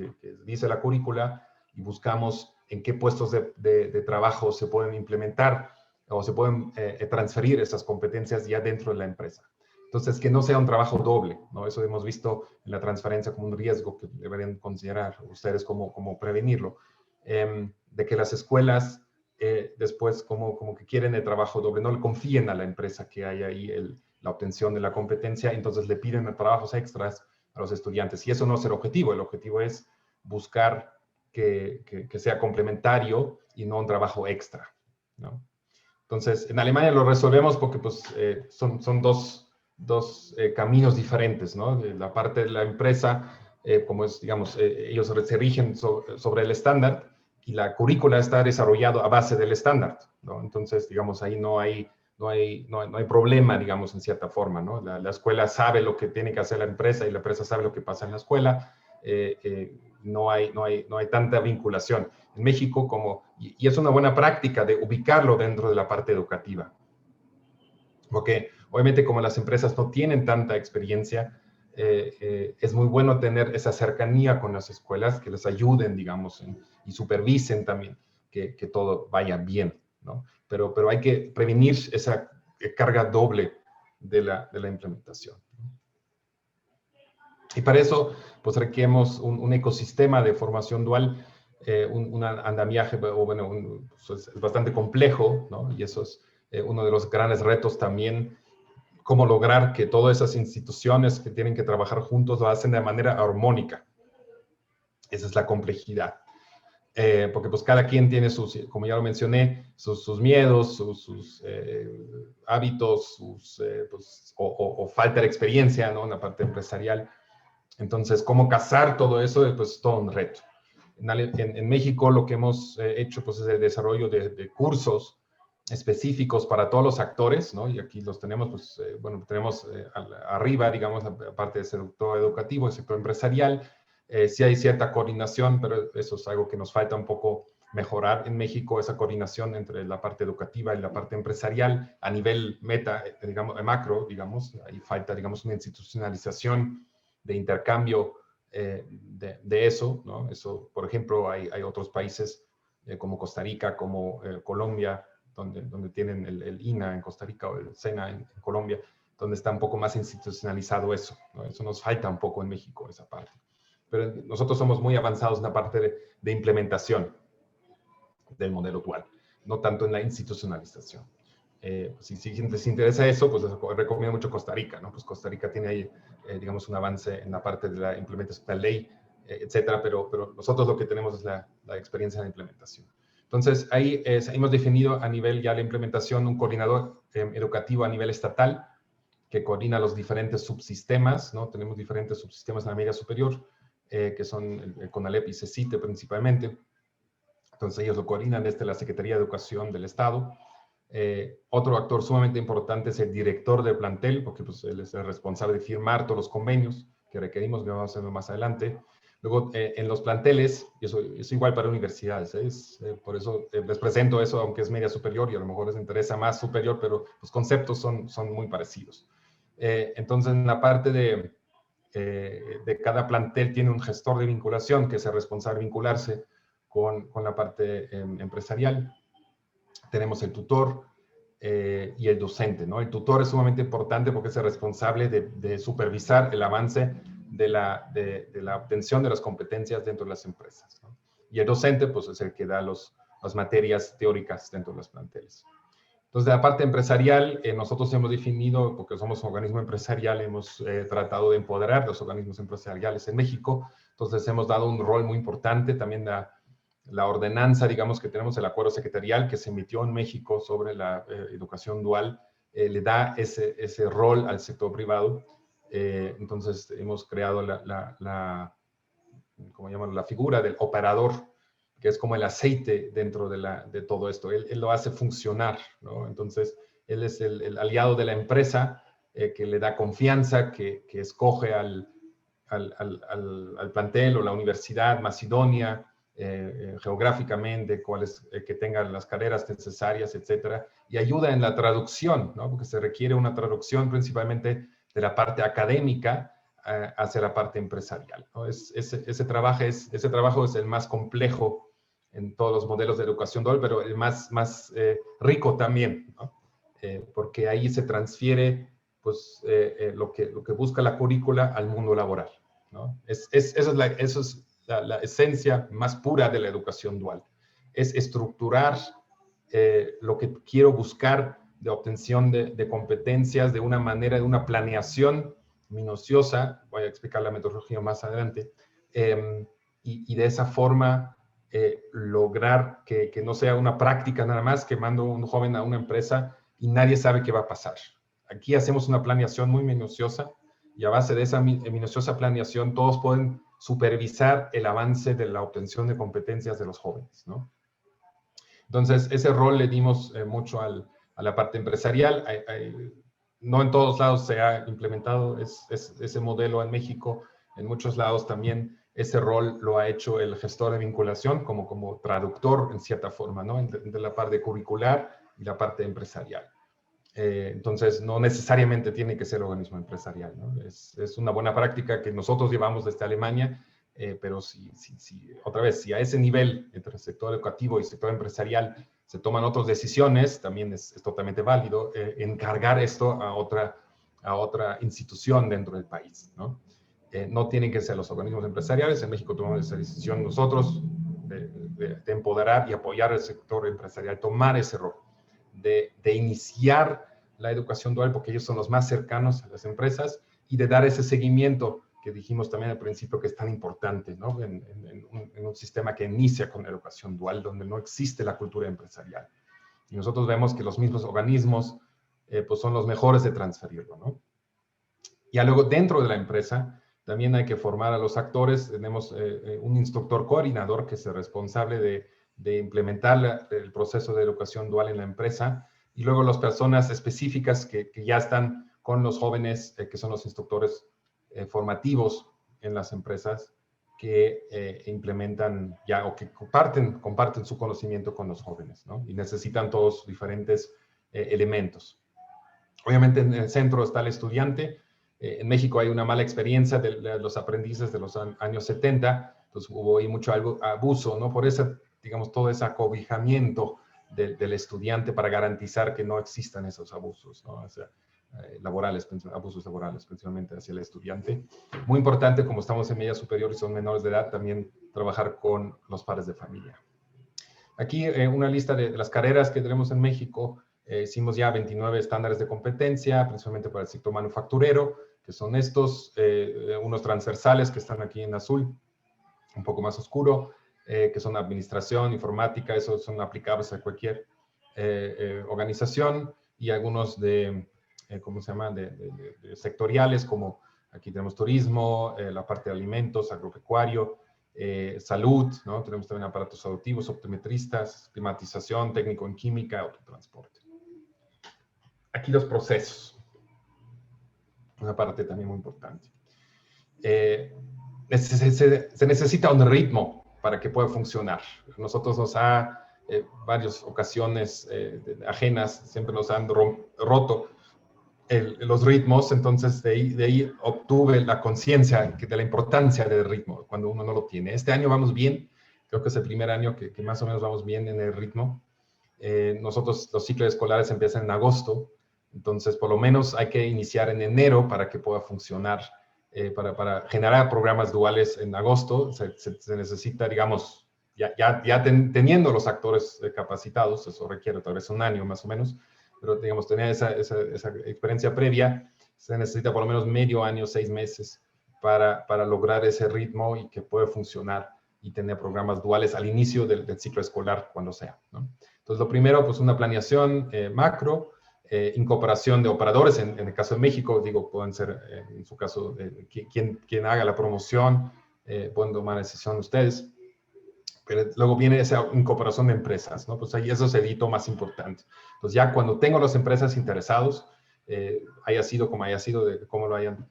dice la currícula y buscamos en qué puestos de trabajo se pueden implementar o se pueden transferir esas competencias ya dentro de la empresa. Entonces, que no sea un trabajo doble, ¿no? Eso hemos visto en la transferencia como un riesgo que deberían considerar ustedes cómo prevenirlo. De que las escuelas después como que quieren el trabajo doble, no le confíen a la empresa que hay ahí la obtención de la competencia, entonces le piden trabajos extras a los estudiantes. Y eso no es el objetivo es buscar que sea complementario y no un trabajo extra, ¿no? Entonces, en Alemania lo resolvemos porque pues, son dos caminos diferentes, ¿no? La parte de la empresa, como es, digamos, ellos se rigen sobre el estándar y la currícula está desarrollado a base del estándar, ¿no? Entonces, digamos, ahí no hay problema, digamos, en cierta forma, ¿no? La escuela sabe lo que tiene que hacer la empresa y la empresa sabe lo que pasa en la escuela. No hay tanta vinculación. En México, y es una buena práctica de ubicarlo dentro de la parte educativa. Porque obviamente como las empresas no tienen tanta experiencia, es muy bueno tener esa cercanía con las escuelas que les ayuden, digamos, y supervisen también que todo vaya bien, ¿no? Pero hay que prevenir esa carga doble de la implementación. Y para eso, pues requerimos un ecosistema de formación dual, un andamiaje, o bueno, pues es bastante complejo, ¿no? Y eso es uno de los grandes retos también, cómo lograr que todas esas instituciones que tienen que trabajar juntos lo hacen de manera armónica. Esa es la complejidad. Porque pues cada quien tiene como ya lo mencioné, sus miedos, sus hábitos, pues, o falta de experiencia, ¿no? En la parte empresarial. Entonces, cómo casar todo eso, pues todo un reto. En México lo que hemos hecho pues, es el desarrollo de cursos específicos para todos los actores, ¿no? Y aquí los tenemos, pues, bueno, tenemos arriba, digamos, la parte del sector educativo, el sector empresarial. Sí hay cierta coordinación, pero eso es algo que nos falta un poco mejorar en México, esa coordinación entre la parte educativa y la parte empresarial a nivel digamos, macro, digamos. Ahí falta, digamos, una institucionalización de intercambio de eso, ¿no? Eso, por ejemplo, hay otros países como Costa Rica, como Colombia, donde tienen el INA en Costa Rica o el SENA en Colombia, donde está un poco más institucionalizado eso, ¿no? Eso nos falta un poco en México, esa parte. Pero nosotros somos muy avanzados en la parte de implementación del modelo dual, no tanto en la institucionalización. Si les interesa eso, pues les recomiendo mucho Costa Rica, ¿no? Pues Costa Rica tiene ahí, digamos, un avance en la parte de la implementación de la ley, etcétera, pero nosotros lo que tenemos es la experiencia de implementación. Entonces, ahí hemos definido a nivel ya la implementación un coordinador educativo a nivel estatal que coordina los diferentes subsistemas, ¿no? Tenemos diferentes subsistemas en la media superior, que son el CONALEP y CECITE principalmente. Entonces, ellos lo coordinan desde la Secretaría de Educación del Estado. Otro actor sumamente importante es el director del plantel, porque pues, él es el responsable de firmar todos los convenios que requerimos, que vamos a hacer más adelante. Luego, en los planteles, y eso es igual para universidades, por eso les presento eso, aunque es media superior y a lo mejor les interesa más superior, pero los conceptos son muy parecidos. Entonces, en la parte de cada plantel tiene un gestor de vinculación que es el responsable de vincularse con la parte empresarial. Tenemos el tutor y el docente, ¿no? El tutor es sumamente importante porque es el responsable de supervisar el avance de la obtención de las competencias dentro de las empresas, ¿no? Y el docente, pues, es el que da las materias teóricas dentro de los planteles. Entonces, de la parte empresarial, nosotros hemos definido, porque somos un organismo empresarial, hemos tratado de empoderar los organismos empresariales en México. Entonces, hemos dado un rol muy importante. También la ordenanza, digamos, que tenemos el acuerdo secretarial que se emitió en México sobre la educación dual, le da ese rol al sector privado. Entonces, hemos creado ¿cómo llaman? La figura del operador, que es como el aceite dentro de todo esto. Él lo hace funcionar, ¿no? Entonces, él es el aliado de la empresa que le da confianza, que escoge al plantel o la universidad más idónea, geográficamente, cuáles que tengan las carreras necesarias, etcétera, y ayuda en la traducción, ¿no? Porque se requiere una traducción principalmente de la parte académica hacia la parte empresarial, ¿no? Ese trabajo es el más complejo en todos los modelos de educación dual, pero el más rico también, ¿no? Porque ahí se transfiere pues, lo que busca la currícula al mundo laboral, ¿no? Eso es la esencia más pura de la educación dual. Es estructurar lo que quiero buscar de obtención de competencias de una manera, de una planeación minuciosa, voy a explicar la metodología más adelante, y de esa forma lograr que no sea una práctica nada más, que mando un joven a una empresa y nadie sabe qué va a pasar. Aquí hacemos una planeación muy minuciosa y a base de esa minuciosa planeación todos pueden supervisar el avance de la obtención de competencias de los jóvenes, ¿no? Entonces, ese rol le dimos mucho a la parte empresarial. No en todos lados se ha implementado ese modelo en México. En muchos lados también ese rol lo ha hecho el gestor de vinculación como traductor en cierta forma, ¿no? Entre la parte curricular y la parte empresarial. Entonces, no necesariamente tiene que ser organismo empresarial, ¿no? Es una buena práctica que nosotros llevamos desde Alemania, pero otra vez, si a ese nivel, entre el sector educativo y el sector empresarial, se toman otras decisiones, también es totalmente válido encargar esto a otra institución dentro del país, ¿no? No tienen que ser los organismos empresariales. En México tomamos esa decisión nosotros de empoderar y apoyar al sector empresarial, tomar ese rol, de iniciar la educación dual, porque ellos son los más cercanos a las empresas, y de dar ese seguimiento que dijimos también al principio que es tan importante, ¿no? En un sistema que inicia con la educación dual, donde no existe la cultura empresarial. Y nosotros vemos que los mismos organismos pues son los mejores de transferirlo, ¿no? Ya luego, dentro de la empresa, también hay que formar a los actores. Tenemos un instructor coordinador que es el responsable de implementar el proceso de educación dual en la empresa, y luego las personas específicas que ya están con los jóvenes, que son los instructores formativos en las empresas, que implementan ya o que comparten su conocimiento con los jóvenes, ¿no? Y necesitan todos diferentes elementos. Obviamente en el centro está el estudiante. En México hay una mala experiencia de los aprendices de los años 70, entonces hubo ahí mucho abuso, ¿no? Por eso, digamos, todo ese acobijamiento del estudiante para garantizar que no existan esos abusos, ¿no? O sea, abusos laborales, principalmente hacia el estudiante. Muy importante, como estamos en media superior y son menores de edad, también trabajar con los padres de familia. Aquí una lista de las carreras que tenemos en México. Hicimos ya 29 estándares de competencia, principalmente para el sector manufacturero, que son estos, unos transversales que están aquí en azul, un poco más oscuro, que son administración, informática, esos son aplicables a cualquier organización, y algunos ¿cómo se llama?, de sectoriales, como aquí tenemos turismo, la parte de alimentos, agropecuario, salud, ¿no? Tenemos también aparatos auditivos, optometristas, climatización, técnico en química, autotransporte. Aquí los procesos, una parte también muy importante. Se necesita un ritmo para que pueda funcionar. Nosotros nos ha, varias ocasiones ajenas, siempre nos han roto los ritmos, entonces de ahí obtuve la conciencia de la importancia del ritmo cuando uno no lo tiene. Este año vamos bien, creo que es el primer año que más o menos vamos bien en el ritmo. Nosotros los ciclos escolares empiezan en agosto, entonces por lo menos hay que iniciar en enero para que pueda funcionar. Para generar programas duales en agosto se necesita, digamos, teniendo los actores capacitados, eso requiere tal vez un año más o menos, pero digamos, tener esa experiencia previa, se necesita por lo menos medio año, 6 meses, para lograr ese ritmo y que pueda funcionar y tener programas duales al inicio del ciclo escolar, cuando sea, ¿no? Entonces, lo primero, pues una planeación macro, incorporación de operadores, en el caso de México, digo, pueden ser, en su caso, quien haga la promoción, pueden tomar decisión ustedes. Pero luego viene esa incorporación de empresas, ¿no? Pues ahí eso es el hito más importante. Entonces ya cuando tengo las empresas interesados, haya sido como haya sido, de cómo lo hayan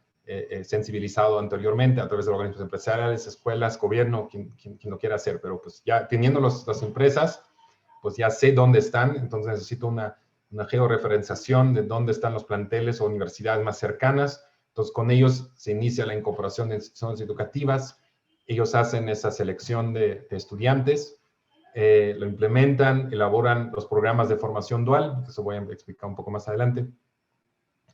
sensibilizado anteriormente a través de organismos empresariales, escuelas, gobierno, quien lo quiera hacer, pero pues ya teniendo las empresas, pues ya sé dónde están, entonces necesito una georreferenciación de dónde están los planteles o universidades más cercanas. Entonces con ellos se inicia la incorporación de instituciones educativas, ellos hacen esa selección de estudiantes, lo implementan, elaboran los programas de formación dual, eso voy a explicar un poco más adelante.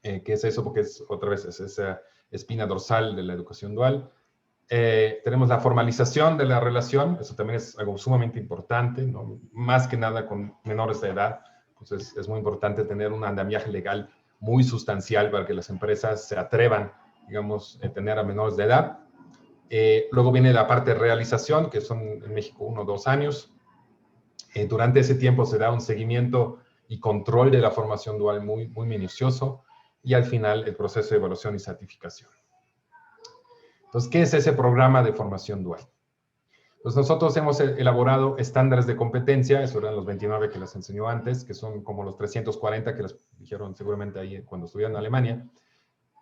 ¿Qué es eso? Porque otra vez es esa espina dorsal de la educación dual. Tenemos la formalización de la relación, eso también es algo sumamente importante, ¿no? Más que nada con menores de edad, pues es muy importante tener un andamiaje legal muy sustancial para que las empresas se atrevan, digamos, a tener a menores de edad. Luego viene la parte de realización, que son en México 1 o 2 años. Durante ese tiempo se da un seguimiento y control de la formación dual muy minucioso, y al final el proceso de evaluación y certificación. Entonces, ¿qué es ese programa de formación dual? Pues nosotros hemos elaborado estándares de competencia, esos eran los 29 que les enseñó antes, que son como los 340 que les dijeron seguramente ahí cuando estuvieron en Alemania.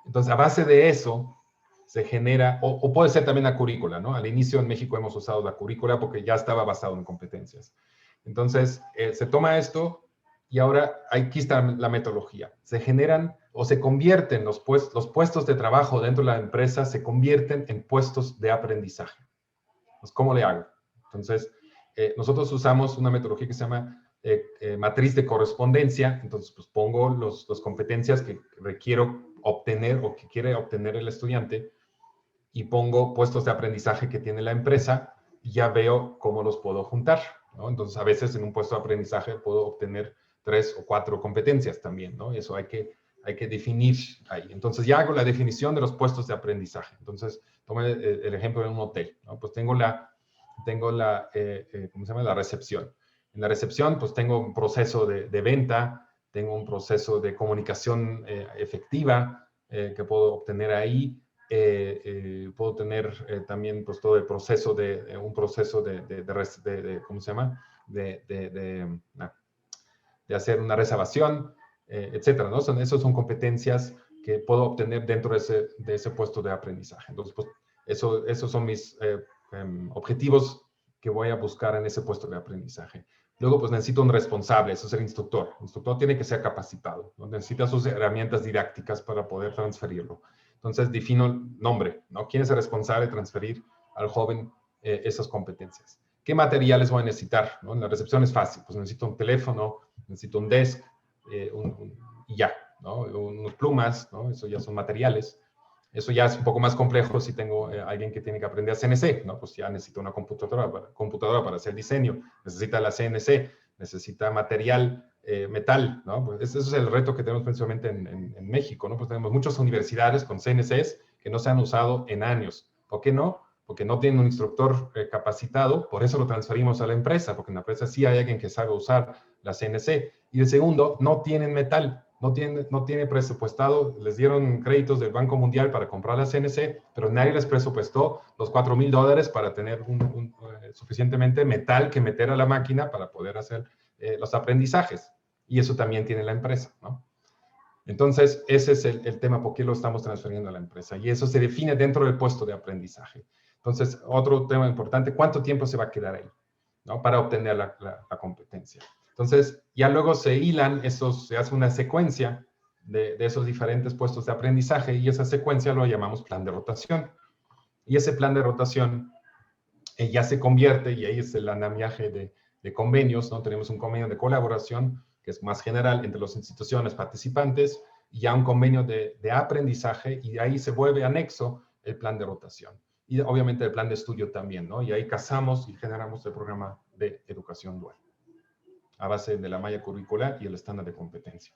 Entonces, a base de eso, se genera, o puede ser también la currícula, ¿no? Al inicio en México hemos usado la currícula porque ya estaba basado en competencias. Entonces, se toma esto y ahora aquí está la metodología. Se generan o se convierten los puestos de trabajo dentro de la empresa, se convierten en puestos de aprendizaje. Pues, ¿cómo le hago? Entonces, nosotros usamos una metodología que se llama matriz de correspondencia. Entonces, pues pongo las competencias que requiero obtener o que quiere obtener el estudiante y pongo puestos de aprendizaje que tiene la empresa y ya veo cómo los puedo juntar, ¿no? Entonces, a veces en un puesto de aprendizaje puedo obtener 3 o 4 competencias también, ¿no? Eso hay que definir ahí. Entonces, ya hago la definición de los puestos de aprendizaje. Entonces, tome el ejemplo de un hotel, ¿no? Pues tengo ¿cómo se llama? La recepción. En la recepción, pues tengo un proceso de venta, tengo un proceso de comunicación efectiva que puedo obtener ahí. Puedo tener también pues todo el proceso ¿cómo se llama? De hacer una reservación, etcétera, ¿no? Esas son competencias que puedo obtener dentro de ese puesto de aprendizaje. Entonces, pues, esos son mis objetivos que voy a buscar en ese puesto de aprendizaje. Luego, pues, necesito un responsable, eso es el instructor. El instructor tiene que ser capacitado, ¿no? Necesita sus herramientas didácticas para poder transferirlo. Entonces, defino el nombre, ¿no? ¿Quién es el responsable de transferir al joven esas competencias? ¿Qué materiales voy a necesitar, ¿no? En la recepción es fácil, pues necesito un teléfono, necesito un desk, y ya, ¿no? Unas plumas, ¿no? Eso ya son materiales. Eso ya es un poco más complejo si tengo alguien que tiene que aprender a CNC, ¿no? Pues ya necesito una computadora para hacer diseño, necesita la CNC, necesita material, metal, ¿no? Pues eso es el reto que tenemos principalmente en México, ¿no? Pues tenemos muchas universidades con CNCs que no se han usado en años. ¿Por qué no? Porque no tienen un instructor capacitado, por eso lo transferimos a la empresa, porque en la empresa sí hay alguien que sabe usar la CNC. Y el segundo, no tienen metal, no tiene presupuestado, les dieron créditos del Banco Mundial para comprar la CNC, pero nadie les presupuestó los $4,000 para tener suficientemente metal que meter a la máquina para poder hacer los aprendizajes. Y eso también tiene la empresa, ¿no? Entonces, ese es el tema, por qué lo estamos transfiriendo a la empresa. Y eso se define dentro del puesto de aprendizaje. Entonces, otro tema importante, ¿cuánto tiempo se va a quedar ahí, ¿no? Para obtener la competencia. Entonces, ya luego se hilan se hace una secuencia de esos diferentes puestos de aprendizaje y esa secuencia lo llamamos plan de rotación. Y ese plan de rotación ya se convierte, y ahí es el andamiaje de convenios, ¿no? Tenemos un convenio de colaboración que es más general entre las instituciones participantes, y ya un convenio de aprendizaje, y ahí se vuelve anexo el plan de rotación. Y obviamente el plan de estudio también, ¿no? Y ahí casamos y generamos el programa de educación dual, a base de la malla curricular y el estándar de competencia.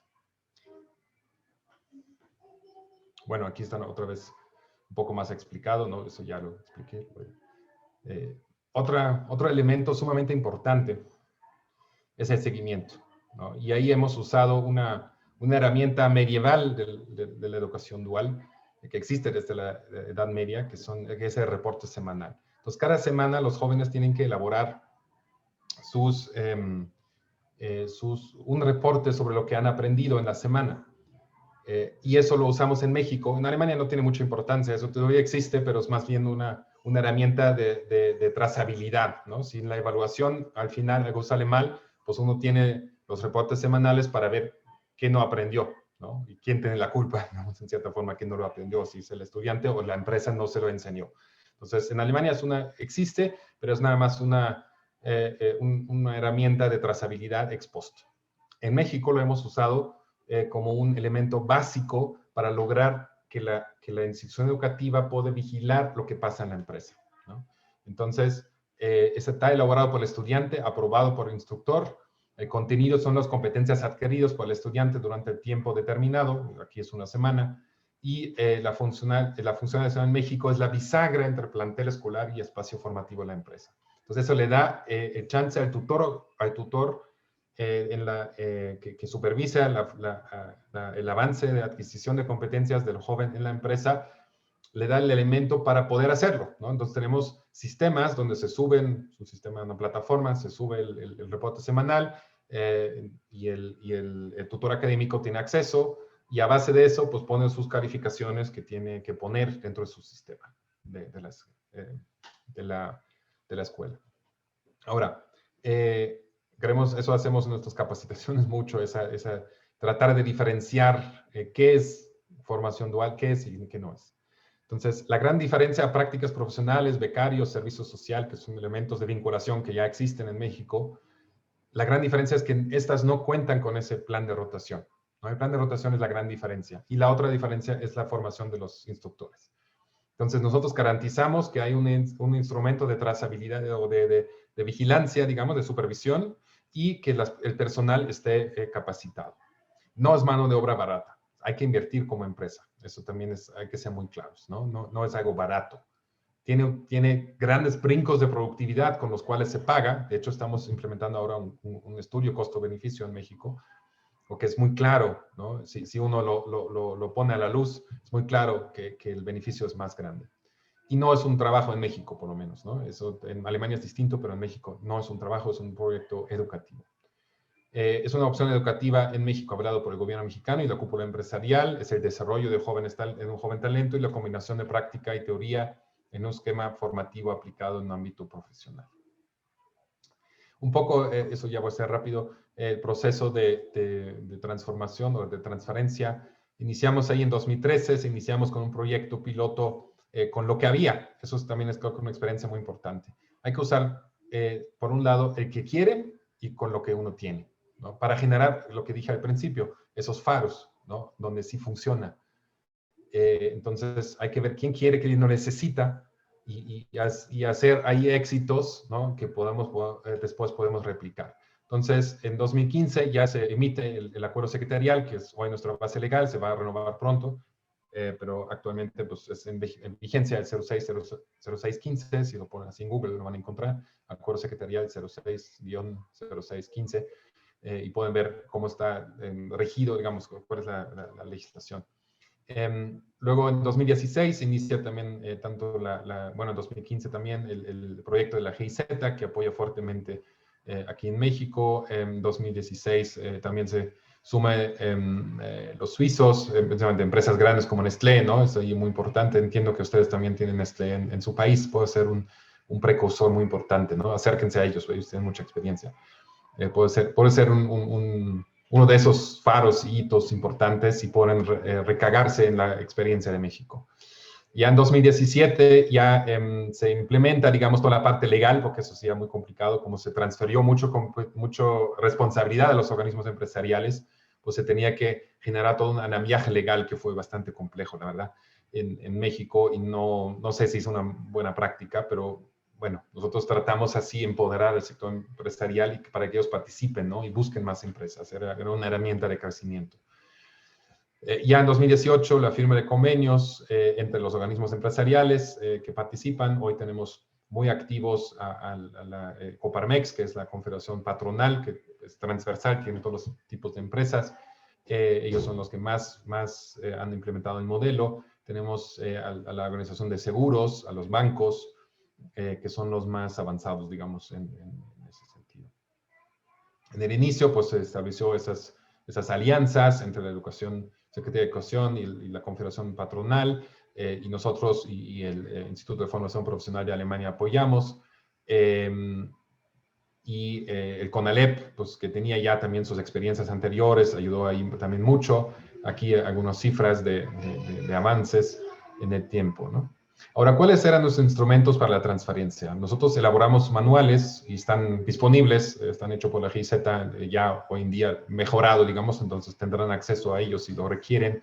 Bueno, aquí están otra vez un poco más explicado, ¿no? Eso ya lo expliqué. Otro elemento sumamente importante es el seguimiento, ¿no? Y ahí hemos usado una herramienta medieval de la educación dual, que existe desde la Edad Media, que es el reporte semanal. Entonces, cada semana los jóvenes tienen que elaborar un reporte sobre lo que han aprendido en la semana. Y eso lo usamos en México. En Alemania no tiene mucha importancia, eso todavía existe, pero es más bien una herramienta de trazabilidad, ¿no? Si en la evaluación al final algo sale mal, pues uno tiene los reportes semanales para ver qué no aprendió, ¿no? Y quién tiene la culpa, ¿no? En cierta forma, quién no lo aprendió, si es el estudiante o la empresa no se lo enseñó. Entonces, en Alemania existe, pero es nada más una herramienta de trazabilidad ex post. En México lo hemos usado como un elemento básico para lograr que la institución educativa pueda vigilar lo que pasa en la empresa, ¿no? Entonces, está elaborado por el estudiante, aprobado por el instructor. El contenido son las competencias adquiridas por el estudiante durante el tiempo determinado, aquí es una semana, y la funcionalidad en México es la bisagra entre plantel escolar y espacio formativo de la empresa. Entonces, eso le da el chance al tutor que supervisa el avance de adquisición de competencias del joven en la empresa, le da el elemento para poder hacerlo, ¿no? Entonces tenemos sistemas donde se suben, un sistema en una plataforma, se sube el reporte semanal y el tutor académico tiene acceso y a base de eso pues pone sus calificaciones que tiene que poner dentro de su sistema de la escuela. Ahora, eso hacemos en nuestras capacitaciones mucho, tratar de diferenciar qué es formación dual, qué es y qué no es. Entonces, la gran diferencia a prácticas profesionales, becarios, servicio social, que son elementos de vinculación que ya existen en México, la gran diferencia es que estas no cuentan con ese plan de rotación, ¿no? El plan de rotación es la gran diferencia. Y la otra diferencia es la formación de los instructores. Entonces, nosotros garantizamos que hay un instrumento de trazabilidad o de vigilancia, digamos, de supervisión, y que el personal esté capacitado. No es mano de obra barata. Hay que invertir como empresa. Eso también hay que ser muy claros, ¿no? No es algo barato. Tiene grandes brincos de productividad con los cuales se paga. De hecho, estamos implementando ahora un estudio costo-beneficio en México, porque es muy claro, ¿no? Si uno lo pone a la luz, es muy claro que el beneficio es más grande. Y no es un trabajo en México, por lo menos, ¿no? Eso en Alemania es distinto, pero en México no es un trabajo, es un proyecto educativo. Es una opción educativa en México hablado por el gobierno mexicano y la cúpula empresarial. Es el desarrollo de un joven talento y la combinación de práctica y teoría en un esquema formativo aplicado en un ámbito profesional. Un poco, eso ya voy a ser rápido, el proceso de transformación o de transferencia. Iniciamos ahí en 2013, iniciamos con un proyecto piloto con lo que había. Eso también es, creo que, una experiencia muy importante. Hay que usar, por un lado, el que quiere y con lo que uno tiene, ¿no? Para generar lo que dije al principio, esos faros, ¿no? Donde sí funciona. Entonces, hay que ver quién quiere, quién no necesita y hacer ahí éxitos, ¿no? Que después podemos replicar. Entonces, en 2015 ya se emite el acuerdo secretarial, que es hoy nuestra base legal, se va a renovar pronto, pero actualmente pues, es en vigencia el 0615, si lo ponen así en Google lo van a encontrar, acuerdo secretarial 06-0615, y pueden ver cómo está regido, digamos, cuál es la legislación. Luego en 2016 inicia también en 2015 también el proyecto de la GIZ, que apoya fuertemente aquí en México. En 2016 también se suma los suizos, especialmente empresas grandes como Nestlé, ¿no? Es ahí muy importante. Entiendo que ustedes también tienen Nestlé en su país, puede ser un precursor muy importante, ¿no? Acérquense a ellos, ellos tienen mucha experiencia. Puede ser uno de esos faros y hitos importantes y pueden recargarse en la experiencia de México. Ya en 2017 ya se implementa, digamos, toda la parte legal, porque eso sí era muy complicado, como se transfirió mucho responsabilidad a los organismos empresariales, pues se tenía que generar todo un andamiaje legal que fue bastante complejo, la verdad, en México, y no sé si es una buena práctica, pero bueno, nosotros tratamos así empoderar al sector empresarial y para que ellos participen, ¿no? Y busquen más empresas. Era una herramienta de crecimiento. Ya en 2018, la firma de convenios entre los organismos empresariales que participan. Hoy tenemos muy activos a la Coparmex, que es la confederación patronal, que es transversal, tiene todos los tipos de empresas. Ellos son los que más han implementado el modelo. Tenemos a la organización de seguros, a los bancos, que son los más avanzados, digamos, en ese sentido. En el inicio, pues se estableció esas esas alianzas entre la Secretaría de Educación y la Confederación Patronal, y nosotros y el Instituto de Formación Profesional de Alemania apoyamos. El CONALEP, pues que tenía ya también sus experiencias anteriores, ayudó ahí también mucho. Aquí algunas cifras de avances en el tiempo, ¿no? Ahora, ¿cuáles eran los instrumentos para la transferencia? Nosotros elaboramos manuales y están disponibles, están hechos por la GIZ ya hoy en día mejorado, digamos, entonces tendrán acceso a ellos si lo requieren.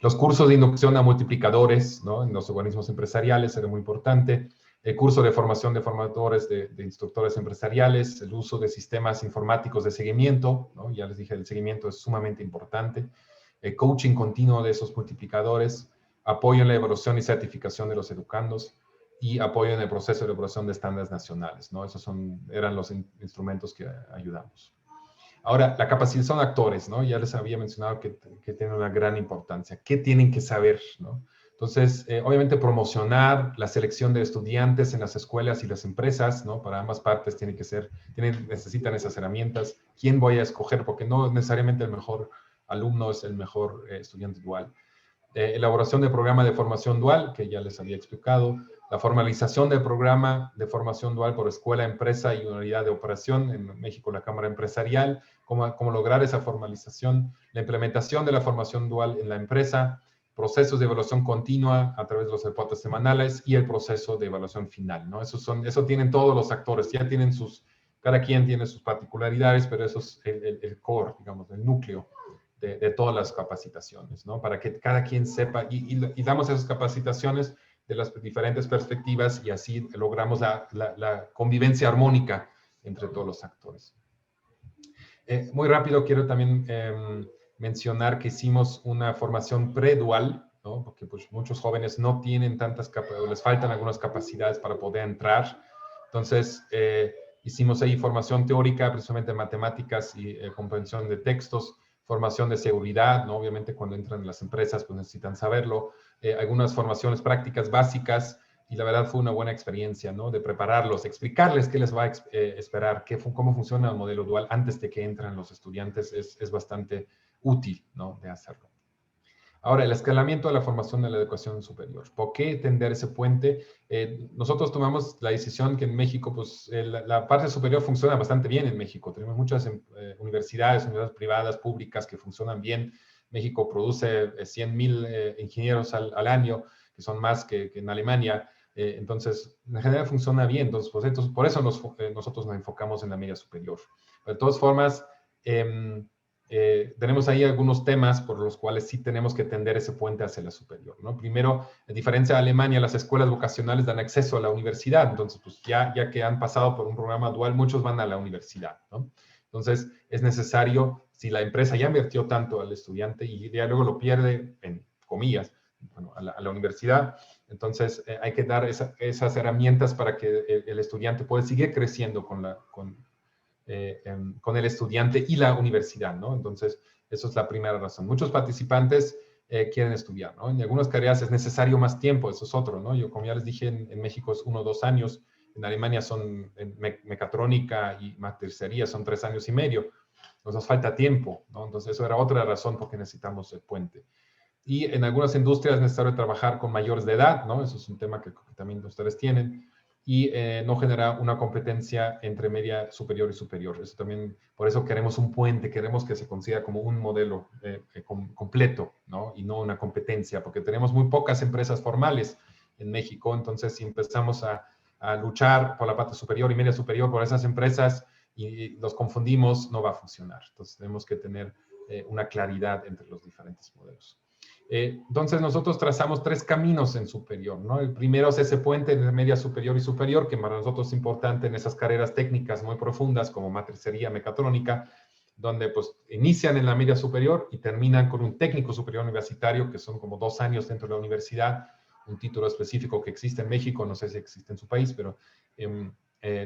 Los cursos de inducción a multiplicadores, ¿no? En los organismos empresariales era muy importante. El curso de formación de formadores de instructores empresariales, el uso de sistemas informáticos de seguimiento, ¿no? Ya les dije, el seguimiento es sumamente importante. El coaching continuo de esos multiplicadores, apoyo en la evaluación y certificación de los educandos y apoyo en el proceso de elaboración de estándares nacionales, ¿no? Esos eran los instrumentos que ayudamos. Ahora, la capacitación de actores, ¿no? Ya les había mencionado que tiene una gran importancia. ¿Qué tienen que saber, no? Entonces, obviamente promocionar la selección de estudiantes en las escuelas y las empresas, ¿no? Para ambas partes necesitan esas herramientas. ¿Quién voy a escoger? Porque no necesariamente el mejor alumno es el mejor estudiante dual. Elaboración del programa de formación dual, que ya les había explicado. La formalización del programa de formación dual por escuela, empresa y unidad de operación. En México, la Cámara Empresarial. Cómo lograr esa formalización. La implementación de la formación dual en la empresa. Procesos de evaluación continua a través de los reportes semanales y el proceso de evaluación final, ¿no? Eso tienen todos los actores. Ya tienen cada quien tiene sus particularidades, pero eso es el core, digamos, el núcleo de todas las capacitaciones, ¿no? Para que cada quien sepa y damos esas capacitaciones de las diferentes perspectivas y así logramos la convivencia armónica entre todos los actores. Muy rápido quiero también mencionar que hicimos una formación pre-dual, ¿no? Porque pues, muchos jóvenes no tienen les faltan algunas capacidades para poder entrar. Entonces, hicimos ahí formación teórica, precisamente en matemáticas y comprensión de textos, formación de seguridad, ¿no? Obviamente cuando entran en las empresas pues necesitan saberlo, algunas formaciones prácticas básicas, y la verdad fue una buena experiencia, ¿no? De prepararlos, explicarles qué les va a esperar, cómo funciona el modelo dual antes de que entran los estudiantes, es bastante útil, ¿no? De hacerlo. Ahora, el escalamiento de la formación de la educación superior. ¿Por qué tender ese puente? Nosotros tomamos la decisión que en México, pues, la parte superior funciona bastante bien en México. Tenemos muchas universidades privadas, públicas que funcionan bien. México produce 100,000 ingenieros al año, que son más que en Alemania. Entonces, en general funciona bien. Entonces, por eso nosotros nos enfocamos en la media superior. Pero de todas formas, tenemos ahí algunos temas por los cuales sí tenemos que tender ese puente hacia la superior, ¿no? Primero, a diferencia de Alemania, las escuelas vocacionales dan acceso a la universidad. Entonces, pues ya que han pasado por un programa dual, muchos van a la universidad, ¿no? Entonces, es necesario, si la empresa ya invirtió tanto al estudiante y ya luego lo pierde, en comillas, bueno, a la universidad, entonces hay que dar esas herramientas para que el estudiante pueda seguir creciendo con el estudiante y la universidad, ¿no? Entonces, eso es la primera razón. Muchos participantes quieren estudiar, ¿no? En algunas carreras es necesario más tiempo, eso es otro, ¿no? Yo, como ya les dije, en México es 1 o 2 años, en Alemania son mecatrónica y matricería, son 3 años y medio. Nos falta tiempo, ¿no? Entonces, eso era otra razón por qué necesitamos el puente. Y en algunas industrias es necesario trabajar con mayores de edad, ¿no? Eso es un tema que también ustedes tienen. Y no genera una competencia entre media superior y superior. Eso también, por eso queremos un puente, queremos que se considere como un modelo completo, ¿no? Y no una competencia, porque tenemos muy pocas empresas formales en México. Entonces, si empezamos a luchar por la parte superior y media superior por esas empresas y los confundimos, no va a funcionar. Entonces, tenemos que tener una claridad entre los diferentes modelos. Entonces, nosotros trazamos 3 caminos en superior, ¿no? El primero es ese puente de media superior y superior, que para nosotros es importante en esas carreras técnicas muy profundas, como matricería, mecatrónica, donde pues inician en la media superior y terminan con un técnico superior universitario, que son como 2 años dentro de la universidad, un título específico que existe en México, no sé si existe en su país, pero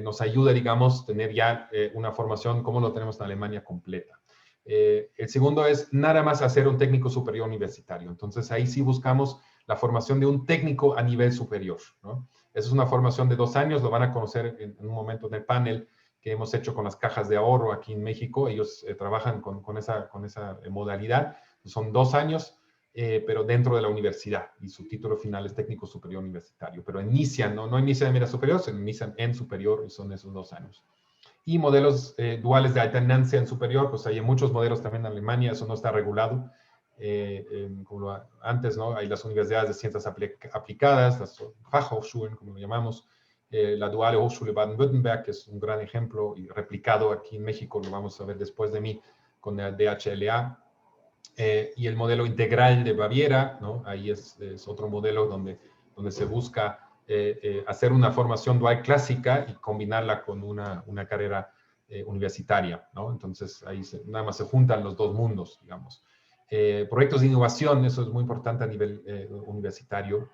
nos ayuda, digamos, tener ya una formación como lo tenemos en Alemania completa. El segundo es nada más hacer un técnico superior universitario. Entonces, ahí sí buscamos la formación de un técnico a nivel superior, ¿no? Esa es una formación de 2 años, lo van a conocer en un momento en el panel, que hemos hecho con las cajas de ahorro aquí en México. Ellos trabajan con esa modalidad. Son 2 años, pero dentro de la universidad. Y su título final es técnico superior universitario. Pero inician, no inician en media superior, se inician en superior y son esos 2 años. Y modelos duales de alternancia en superior, pues hay muchos modelos también en Alemania, eso no está regulado. Como antes, ¿no? Hay las universidades de ciencias aplicadas, las Fachhochschulen, como lo llamamos, la Duale Hochschule Baden-Württemberg, que es un gran ejemplo y replicado aquí en México, lo vamos a ver después de mí, con el DHLA, y el modelo integral de Baviera, ¿no? Ahí es otro modelo donde se busca hacer una formación dual clásica y combinarla con una carrera universitaria, ¿no? Entonces ahí nada más se juntan los dos mundos, digamos. Proyectos de innovación, eso es muy importante a nivel universitario.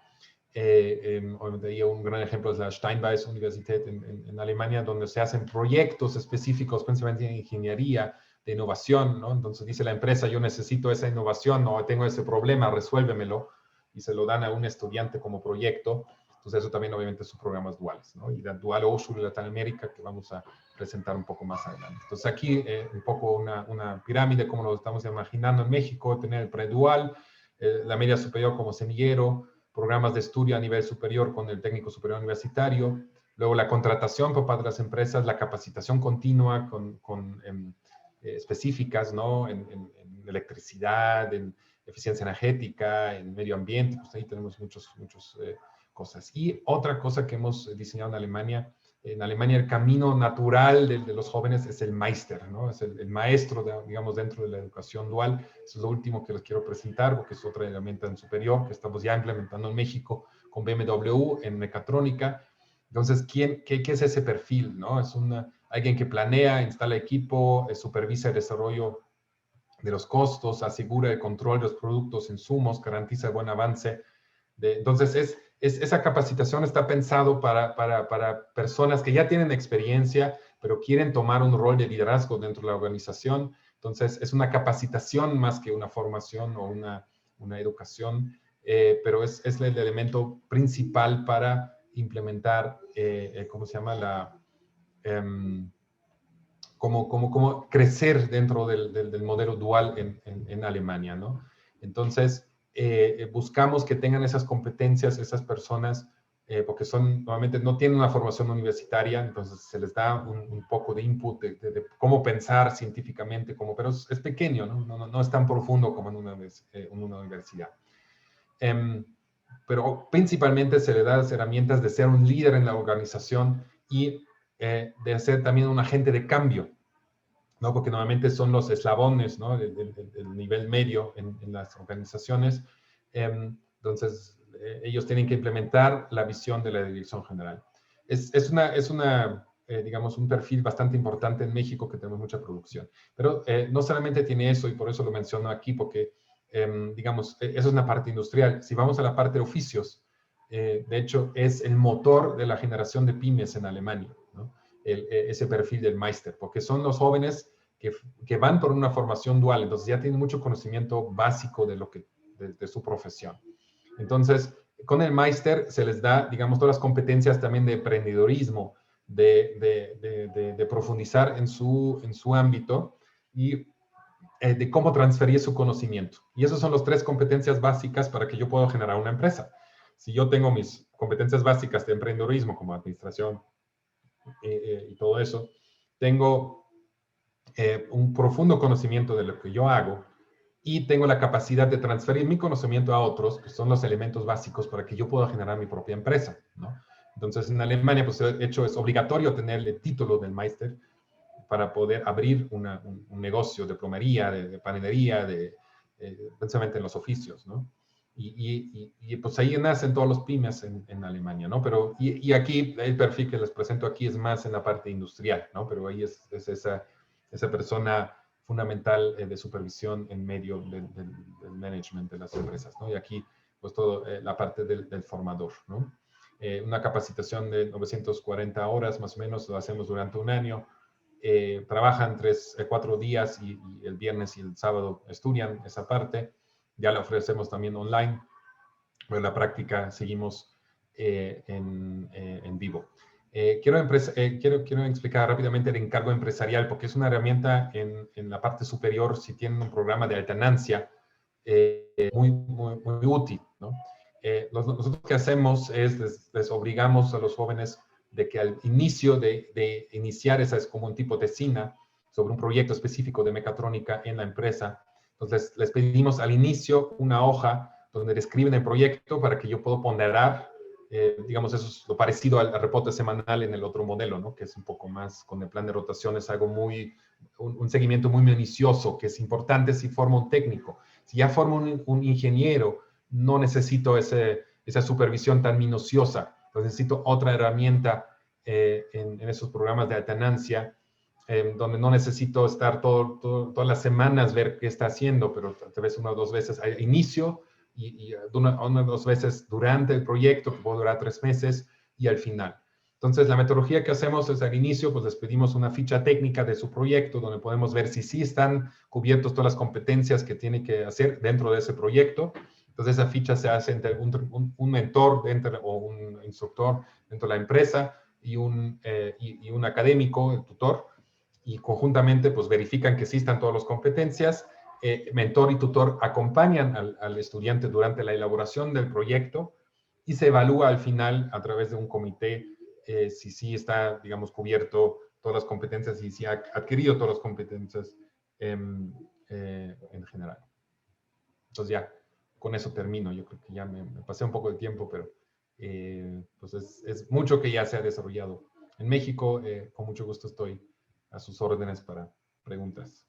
Obviamente, un gran ejemplo es la Steinbeis Universität en Alemania, donde se hacen proyectos específicos, principalmente en ingeniería, de innovación, ¿no? Entonces dice la empresa, yo necesito esa innovación, no tengo ese problema, resuélvemelo, y se lo dan a un estudiante como proyecto. Entonces eso también obviamente son programas duales, ¿no? Y la Dual Hochschule Latinoamérica, que vamos a presentar un poco más adelante. Entonces aquí un poco una pirámide, como lo estamos imaginando en México, tener el predual, la media superior como semillero, programas de estudio a nivel superior con el técnico superior universitario, luego la contratación por parte de las empresas, la capacitación continua con específicas, ¿no? En electricidad, en eficiencia energética, en medio ambiente, pues ahí tenemos muchas cosas. Y otra cosa que hemos diseñado en Alemania el camino natural de los jóvenes es el Meister, ¿no? Es el maestro, digamos, dentro de la educación dual. Eso es lo último que les quiero presentar, porque es otra herramienta en superior que estamos ya implementando en México con BMW en mecatrónica. Entonces, ¿qué es ese perfil, no? Es alguien que planea, instala equipo, supervisa el desarrollo de los costos, asegura el control de los productos, insumos, garantiza el buen avance. Entonces, esa capacitación está pensado para personas que ya tienen experiencia, pero quieren tomar un rol de liderazgo dentro de la organización. Entonces, es una capacitación más que una formación o una educación, pero es el elemento principal para implementar, ¿cómo se llama? Cómo crecer dentro del modelo dual en Alemania, ¿no? Entonces, buscamos que tengan esas competencias, esas personas, porque normalmente no tienen una formación universitaria, entonces se les da un poco de input de cómo pensar científicamente, pero es pequeño, ¿no? No es tan profundo como en una universidad. Pero principalmente se le da las herramientas de ser un líder en la organización y de ser también un agente de cambio, ¿no? Porque normalmente son los eslabones, ¿no? El nivel medio en las organizaciones. Entonces, ellos tienen que implementar la visión de la dirección general. Es digamos, un perfil bastante importante en México, que tenemos mucha producción. Pero no solamente tiene eso, y por eso lo menciono aquí, porque, digamos, eso es una parte industrial. Si vamos a la parte de oficios, de hecho, es el motor de la generación de pymes en Alemania, ¿no? Ese perfil del Meister, porque son los jóvenes que van por una formación dual, entonces ya tienen mucho conocimiento básico de su profesión. Entonces, con el Meister se les da, digamos, todas las competencias también de emprendedorismo, de profundizar en su ámbito y de cómo transferir su conocimiento. Y esas son las 3 competencias básicas para que yo pueda generar una empresa. Si yo tengo mis competencias básicas de emprendedorismo, como administración y todo eso, tengo un profundo conocimiento de lo que yo hago y tengo la capacidad de transferir mi conocimiento a otros, que son los elementos básicos para que yo pueda generar mi propia empresa, ¿no? Entonces, en Alemania, pues, de hecho, es obligatorio tener el título del Meister para poder abrir un negocio de plomería, de panadería, precisamente en los oficios, ¿no? Y pues ahí nacen todos los pymes en Alemania, ¿no? Pero, aquí, el perfil que les presento aquí es más en la parte industrial, ¿no? Pero ahí es esa persona fundamental de supervisión en medio del management de las empresas, ¿no? Y aquí, pues, todo la parte del formador, ¿no? Una capacitación de 940 horas, más o menos, lo hacemos durante un año. Trabajan 4 días y el viernes y el sábado estudian esa parte. Ya la ofrecemos también online, pero en la práctica seguimos en vivo. Quiero explicar rápidamente el encargo empresarial, porque es una herramienta en la parte superior, si tienen un programa de alternancia, muy útil, ¿no? Nosotros que hacemos es, les obligamos a los jóvenes de que al inicio de iniciar, esa es como un tipo de SINA, sobre un proyecto específico de mecatrónica en la empresa, entonces les pedimos al inicio una hoja donde describen el proyecto para que yo pueda ponderar, digamos, eso es lo parecido al reporte semanal en el otro modelo, ¿no? Que es un poco más, con el plan de rotación es algo un seguimiento muy minucioso, que es importante si forma un técnico. Si ya forma un ingeniero, no necesito esa supervisión tan minuciosa, pues necesito otra herramienta en esos programas de alternancia, donde no necesito estar todas las semanas ver qué está haciendo, pero tal vez una o dos veces al inicio y una o dos veces durante el proyecto, que puede durar 3 meses, y al final. Entonces, la metodología que hacemos es al inicio, pues les pedimos una ficha técnica de su proyecto, donde podemos ver si sí están cubiertos todas las competencias que tiene que hacer dentro de ese proyecto. Entonces, esa ficha se hace entre un mentor o un instructor dentro de la empresa y un académico, el tutor, y conjuntamente pues verifican que sí están todas las competencias. Mentor y tutor acompañan al estudiante durante la elaboración del proyecto y se evalúa al final a través de un comité si sí está, digamos, cubierto todas las competencias y si ha adquirido todas las competencias en general. Entonces ya, con eso termino. Yo creo que ya me pasé un poco de tiempo, pero pues es mucho que ya se ha desarrollado. En México, con mucho gusto estoy a sus órdenes para preguntas.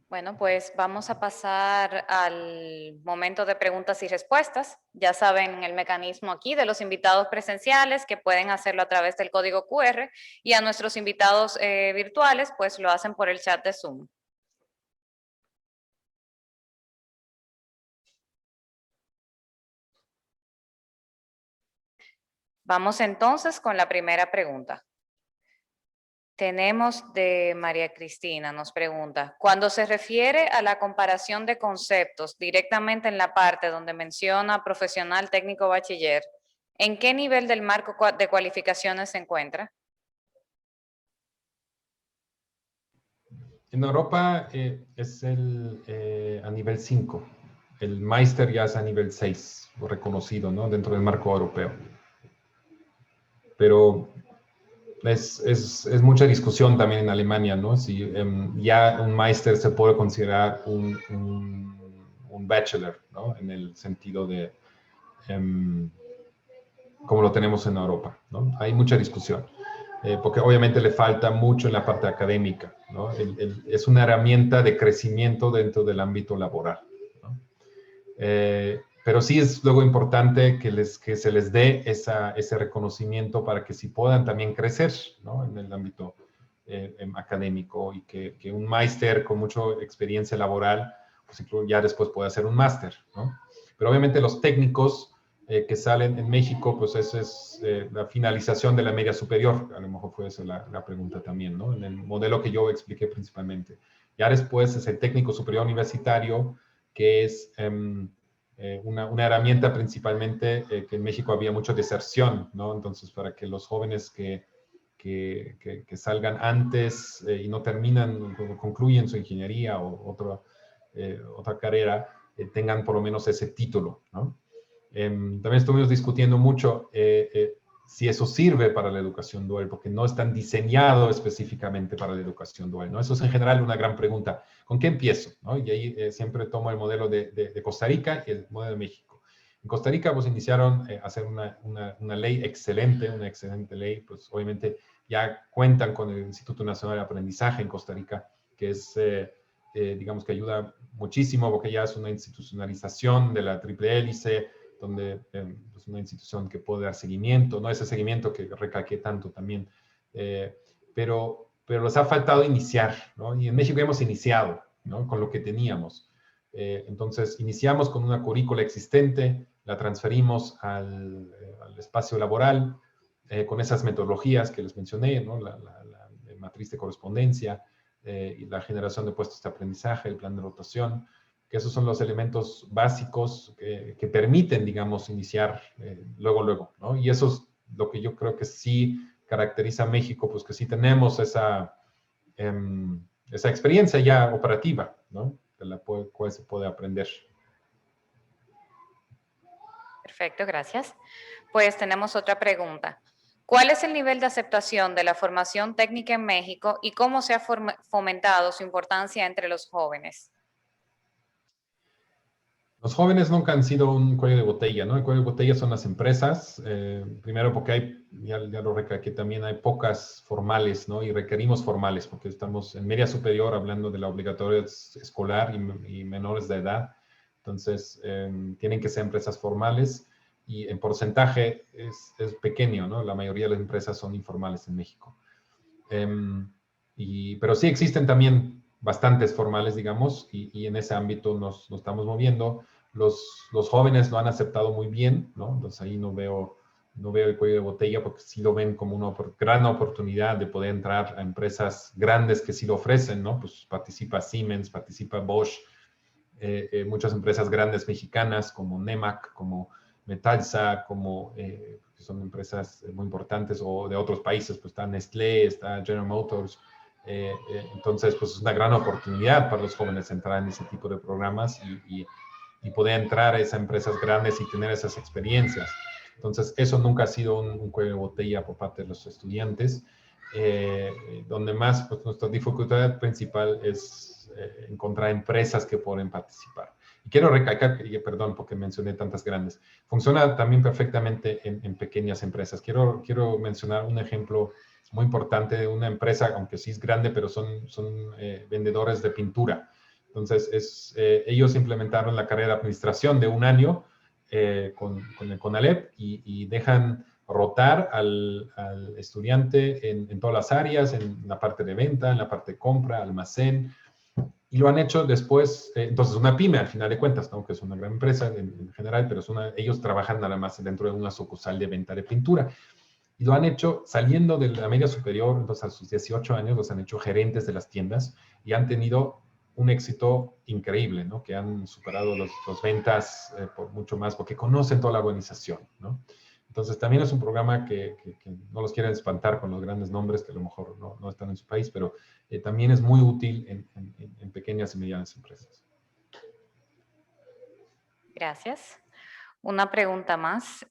Bueno, pues vamos a pasar al momento de preguntas y respuestas. Ya saben el mecanismo aquí de los invitados presenciales que pueden hacerlo a través del código QR y a nuestros invitados virtuales pues lo hacen por el chat de Zoom. Vamos entonces con la primera pregunta. Tenemos de María Cristina, nos pregunta, cuando se refiere a la comparación de conceptos directamente en la parte donde menciona profesional técnico bachiller, ¿en qué nivel del marco de cualificaciones se encuentra? En Europa es a nivel 5. El Meister ya es a nivel 6, reconocido, ¿no? Dentro del marco europeo. Pero es mucha discusión también en Alemania, ¿no? Si ya un Meister se puede considerar un bachelor, ¿no? En el sentido de como lo tenemos en Europa, ¿no? Hay mucha discusión, porque obviamente le falta mucho en la parte académica, ¿no? Es una herramienta de crecimiento dentro del ámbito laboral, ¿no? Pero sí es luego importante que se les dé ese reconocimiento para que sí puedan también crecer, ¿no? En el ámbito académico y que un máster con mucha experiencia laboral, pues ya después puede hacer un máster, ¿no? Pero obviamente los técnicos que salen en México, pues esa es la finalización de la media superior, a lo mejor fue esa la pregunta también, ¿no? En el modelo que yo expliqué principalmente. Ya después es el técnico superior universitario, que es una herramienta principalmente que en México había mucha deserción, ¿no? Entonces, para que los jóvenes que salgan antes y no terminan, concluyen su ingeniería o otra carrera, tengan por lo menos ese título, ¿no? También estuvimos discutiendo mucho si eso sirve para la educación dual, porque no están diseñados específicamente para la educación dual, ¿no? Eso es en general una gran pregunta. ¿Con qué empiezo? ¿No? Y ahí siempre tomo el modelo de Costa Rica y el modelo de México. En Costa Rica pues iniciaron a hacer una ley excelente, una excelente ley, pues obviamente ya cuentan con el Instituto Nacional de Aprendizaje en Costa Rica, que es digamos que ayuda muchísimo porque ya es una institucionalización de la triple hélice, donde es una institución que puede dar seguimiento, no ese seguimiento que recalqué tanto también, pero les ha faltado iniciar, ¿no? Y en México hemos iniciado, ¿no? Con lo que teníamos. Entonces, iniciamos con una currícula existente, la transferimos al espacio laboral, con esas metodologías que les mencioné, ¿no? La matriz de correspondencia, y la generación de puestos de aprendizaje, el plan de rotación, que esos son los elementos básicos que permiten, digamos, iniciar luego, ¿no? Y eso es lo que yo creo que sí caracteriza a México, pues que sí tenemos esa experiencia ya operativa, ¿no? De la cual se puede aprender. Perfecto, gracias. Pues tenemos otra pregunta. ¿Cuál es el nivel de aceptación de la formación técnica en México y cómo se ha fomentado su importancia entre los jóvenes? Los jóvenes nunca han sido un cuello de botella, ¿no? El cuello de botella son las empresas, primero porque hay, ya lo recalqué también, hay pocas formales, ¿no? Y requerimos formales porque estamos en media superior hablando de la obligatoria escolar y menores de edad. Entonces, tienen que ser empresas formales y en porcentaje es pequeño, ¿no? La mayoría de las empresas son informales en México. Pero sí existen también bastantes formales, digamos, y en ese ámbito nos estamos moviendo. Los jóvenes lo han aceptado muy bien, ¿no? Entonces ahí no veo el cuello de botella porque sí lo ven como una gran oportunidad de poder entrar a empresas grandes que sí lo ofrecen, ¿no? Pues participa Siemens, participa Bosch, muchas empresas grandes mexicanas como Nemac, como Metalsa, como que son empresas muy importantes, o de otros países, pues está Nestlé, está General Motors. Entonces, pues es una gran oportunidad para los jóvenes entrar en ese tipo de programas y poder entrar a esas empresas grandes y tener esas experiencias. Entonces, eso nunca ha sido un cuello de botella por parte de los estudiantes. Donde más, pues nuestra dificultad principal es encontrar empresas que pueden participar. Y quiero recalcar, perdón porque mencioné tantas grandes, funciona también perfectamente en pequeñas empresas. Quiero mencionar un ejemplo muy importante de una empresa, aunque sí es grande, pero son vendedores de pintura. Entonces, ellos implementaron la carrera de administración de un año con el CONALEP y dejan rotar al estudiante en todas las áreas, en la parte de venta, en la parte de compra, almacén, y lo han hecho después, entonces una pyme al final de cuentas, ¿no? Que es una gran empresa en general, pero ellos trabajan nada más dentro de una sucursal de venta de pintura. Y lo han hecho saliendo de la media superior, entonces a sus 18 años los han hecho gerentes de las tiendas y han tenido un éxito increíble, ¿no? Que han superado los ventas por mucho más, porque conocen toda la organización, ¿no? Entonces también es un programa que no los quieren espantar con los grandes nombres que a lo mejor no están en su país, pero también es muy útil en pequeñas y medianas empresas. Gracias. Una pregunta más.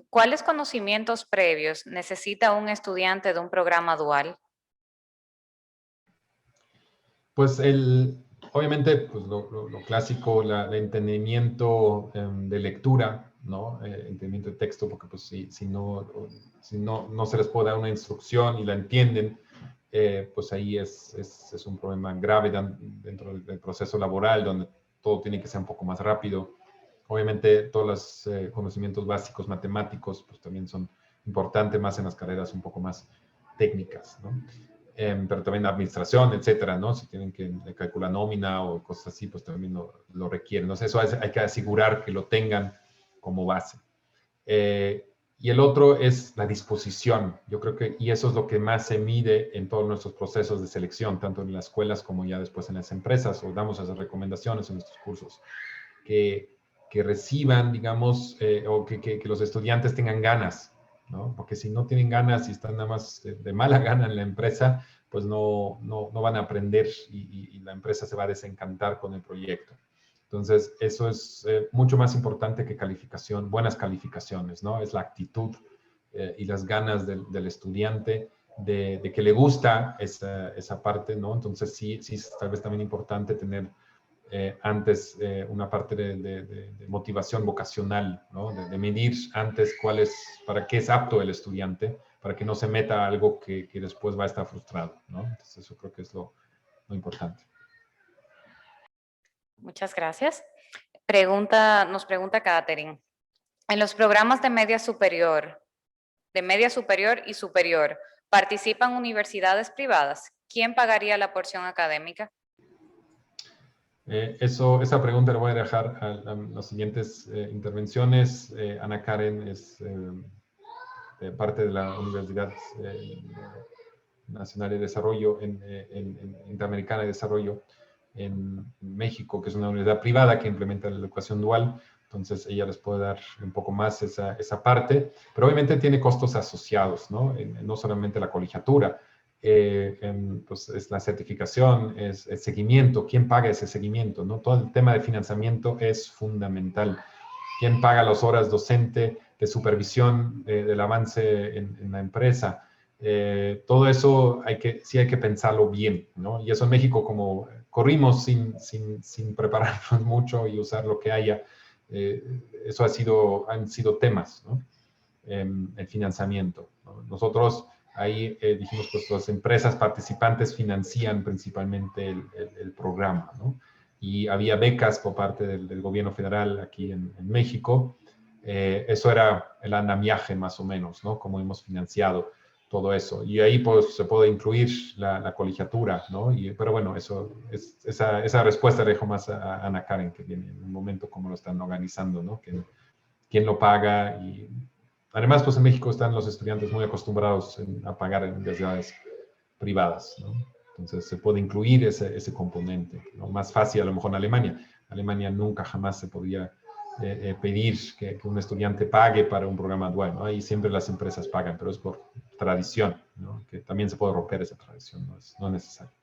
¿Cuáles conocimientos previos necesita un estudiante de un programa dual? Pues obviamente, pues lo clásico, el entendimiento de lectura, ¿no? Entendimiento de texto, porque pues si no se les puede dar una instrucción y la entienden, pues ahí es un problema grave dentro del proceso laboral, donde todo tiene que ser un poco más rápido. Obviamente, todos los conocimientos básicos matemáticos, pues también son importantes más en las carreras un poco más técnicas, ¿no? Pero también administración, etcétera, ¿no? Si tienen que calcular nómina o cosas así, pues también lo requieren. Entonces, eso hay que asegurar que lo tengan como base. Y el otro es la disposición. Yo creo y eso es lo que más se mide en todos nuestros procesos de selección, tanto en las escuelas como ya después en las empresas, o damos esas recomendaciones en nuestros cursos, que reciban, digamos, o que los estudiantes tengan ganas, ¿no? Porque si no tienen ganas y están nada más de mala gana en la empresa, pues no van a aprender y la empresa se va a desencantar con el proyecto. Entonces, eso es mucho más importante que buenas calificaciones, ¿no? Es la actitud y las ganas del estudiante de que le gusta esa parte, ¿no? Entonces, sí es tal vez también importante tener antes una parte de motivación vocacional, ¿no? De medir antes para qué es apto el estudiante, para que no se meta a algo que después va a estar frustrado, ¿no? Entonces eso creo que es lo importante. Muchas gracias. Nos pregunta Catherine. En los programas de media superior y superior, ¿participan universidades privadas? ¿Quién pagaría la porción académica? Esa pregunta la voy a dejar a las siguientes intervenciones. Ana Karen es parte de la Universidad Nacional de Desarrollo, Interamericana de Desarrollo en México, que es una universidad privada que implementa la educación dual. Entonces, ella les puede dar un poco más esa parte, pero obviamente tiene costos asociados, ¿no? No solamente la colegiatura, pues es la certificación, es el seguimiento, quién paga ese seguimiento, ¿no? Todo el tema de financiamiento es fundamental. ¿Quién paga las horas docente de supervisión del avance en la empresa? Todo eso sí hay que pensarlo bien, ¿no? Y eso en México, como corrimos sin prepararnos mucho y usar lo que haya, eso han sido temas, ¿no? El financiamiento, ¿no? Nosotros ahí dijimos, pues las empresas participantes financian principalmente el programa, ¿no? Y había becas por parte del gobierno federal aquí en México. Eso era el andamiaje más o menos, ¿no? Como hemos financiado todo eso. Y ahí pues se puede incluir la colegiatura, ¿no? Pero bueno, esa respuesta la dejo más a Ana Karen, que viene en un momento cómo lo están organizando, ¿no? Quién lo paga y además, pues en México están los estudiantes muy acostumbrados a pagar en universidades privadas, ¿no? Entonces se puede incluir ese componente, ¿no? Más fácil a lo mejor en Alemania. Alemania nunca jamás se podía pedir que un estudiante pague para un programa dual, ¿no? Ahí siempre las empresas pagan, pero es por tradición, ¿no? Que también se puede romper esa tradición, no es necesario.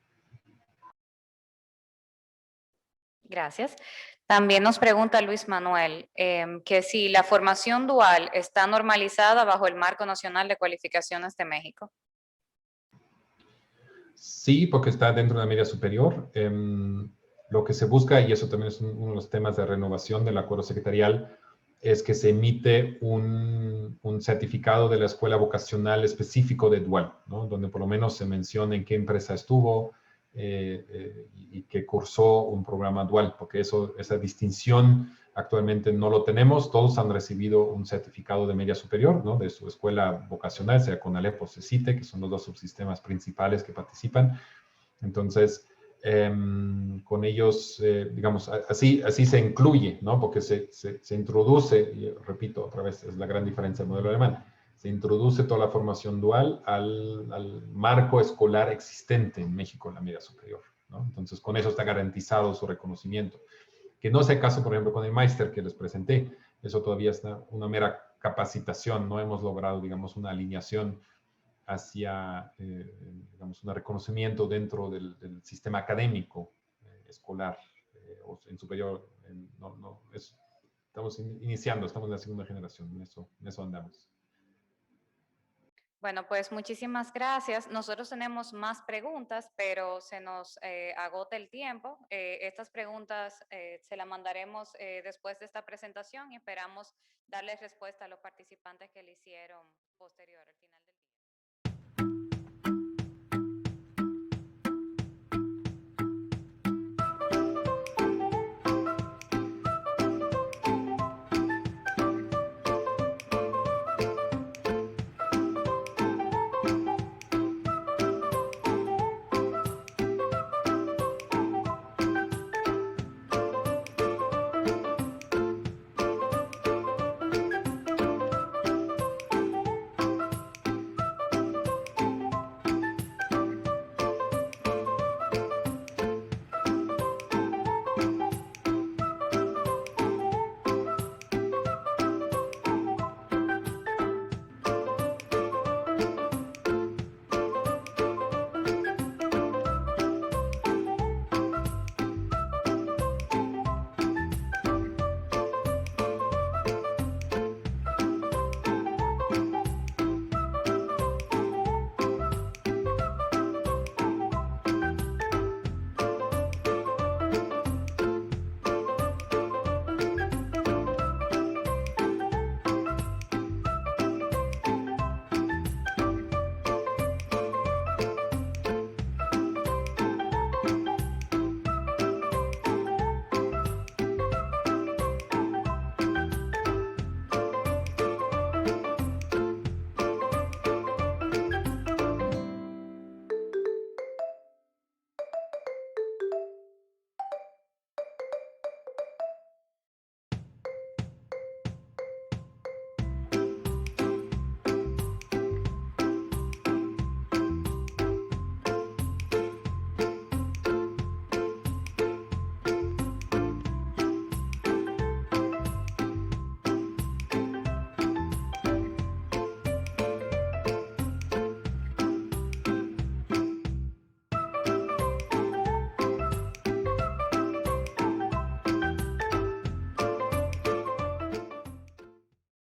Gracias. También nos pregunta Luis Manuel que si la formación dual está normalizada bajo el Marco Nacional de Cualificaciones de México. Sí, porque está dentro de la media superior. Lo que se busca, y eso también es uno de los temas de renovación del acuerdo secretarial, es que se emite un certificado de la escuela vocacional específico de dual, ¿no? Donde por lo menos se mencione en qué empresa estuvo y que cursó un programa dual, porque esa distinción actualmente no lo tenemos. Todos han recibido un certificado de media superior, ¿no? De su escuela vocacional, sea CONALEP o CECITE, que son los dos subsistemas principales que participan. Entonces, con ellos, digamos, así se incluye, ¿no? Porque se introduce, y repito otra vez, es la gran diferencia del modelo alemán, se introduce toda la formación dual al marco escolar existente en México en la media superior, ¿no? Entonces, con eso está garantizado su reconocimiento. Que no sea el caso, por ejemplo, con el Meister que les presenté, eso todavía está una mera capacitación, no hemos logrado, digamos, una alineación hacia, digamos, un reconocimiento dentro del sistema académico escolar o en superior. Estamos iniciando, estamos en la segunda generación, en eso andamos. Bueno, pues muchísimas gracias. Nosotros tenemos más preguntas, pero se nos agota el tiempo. Estas preguntas se las mandaremos después de esta presentación y esperamos darles respuesta a los participantes que le hicieron posterior al final.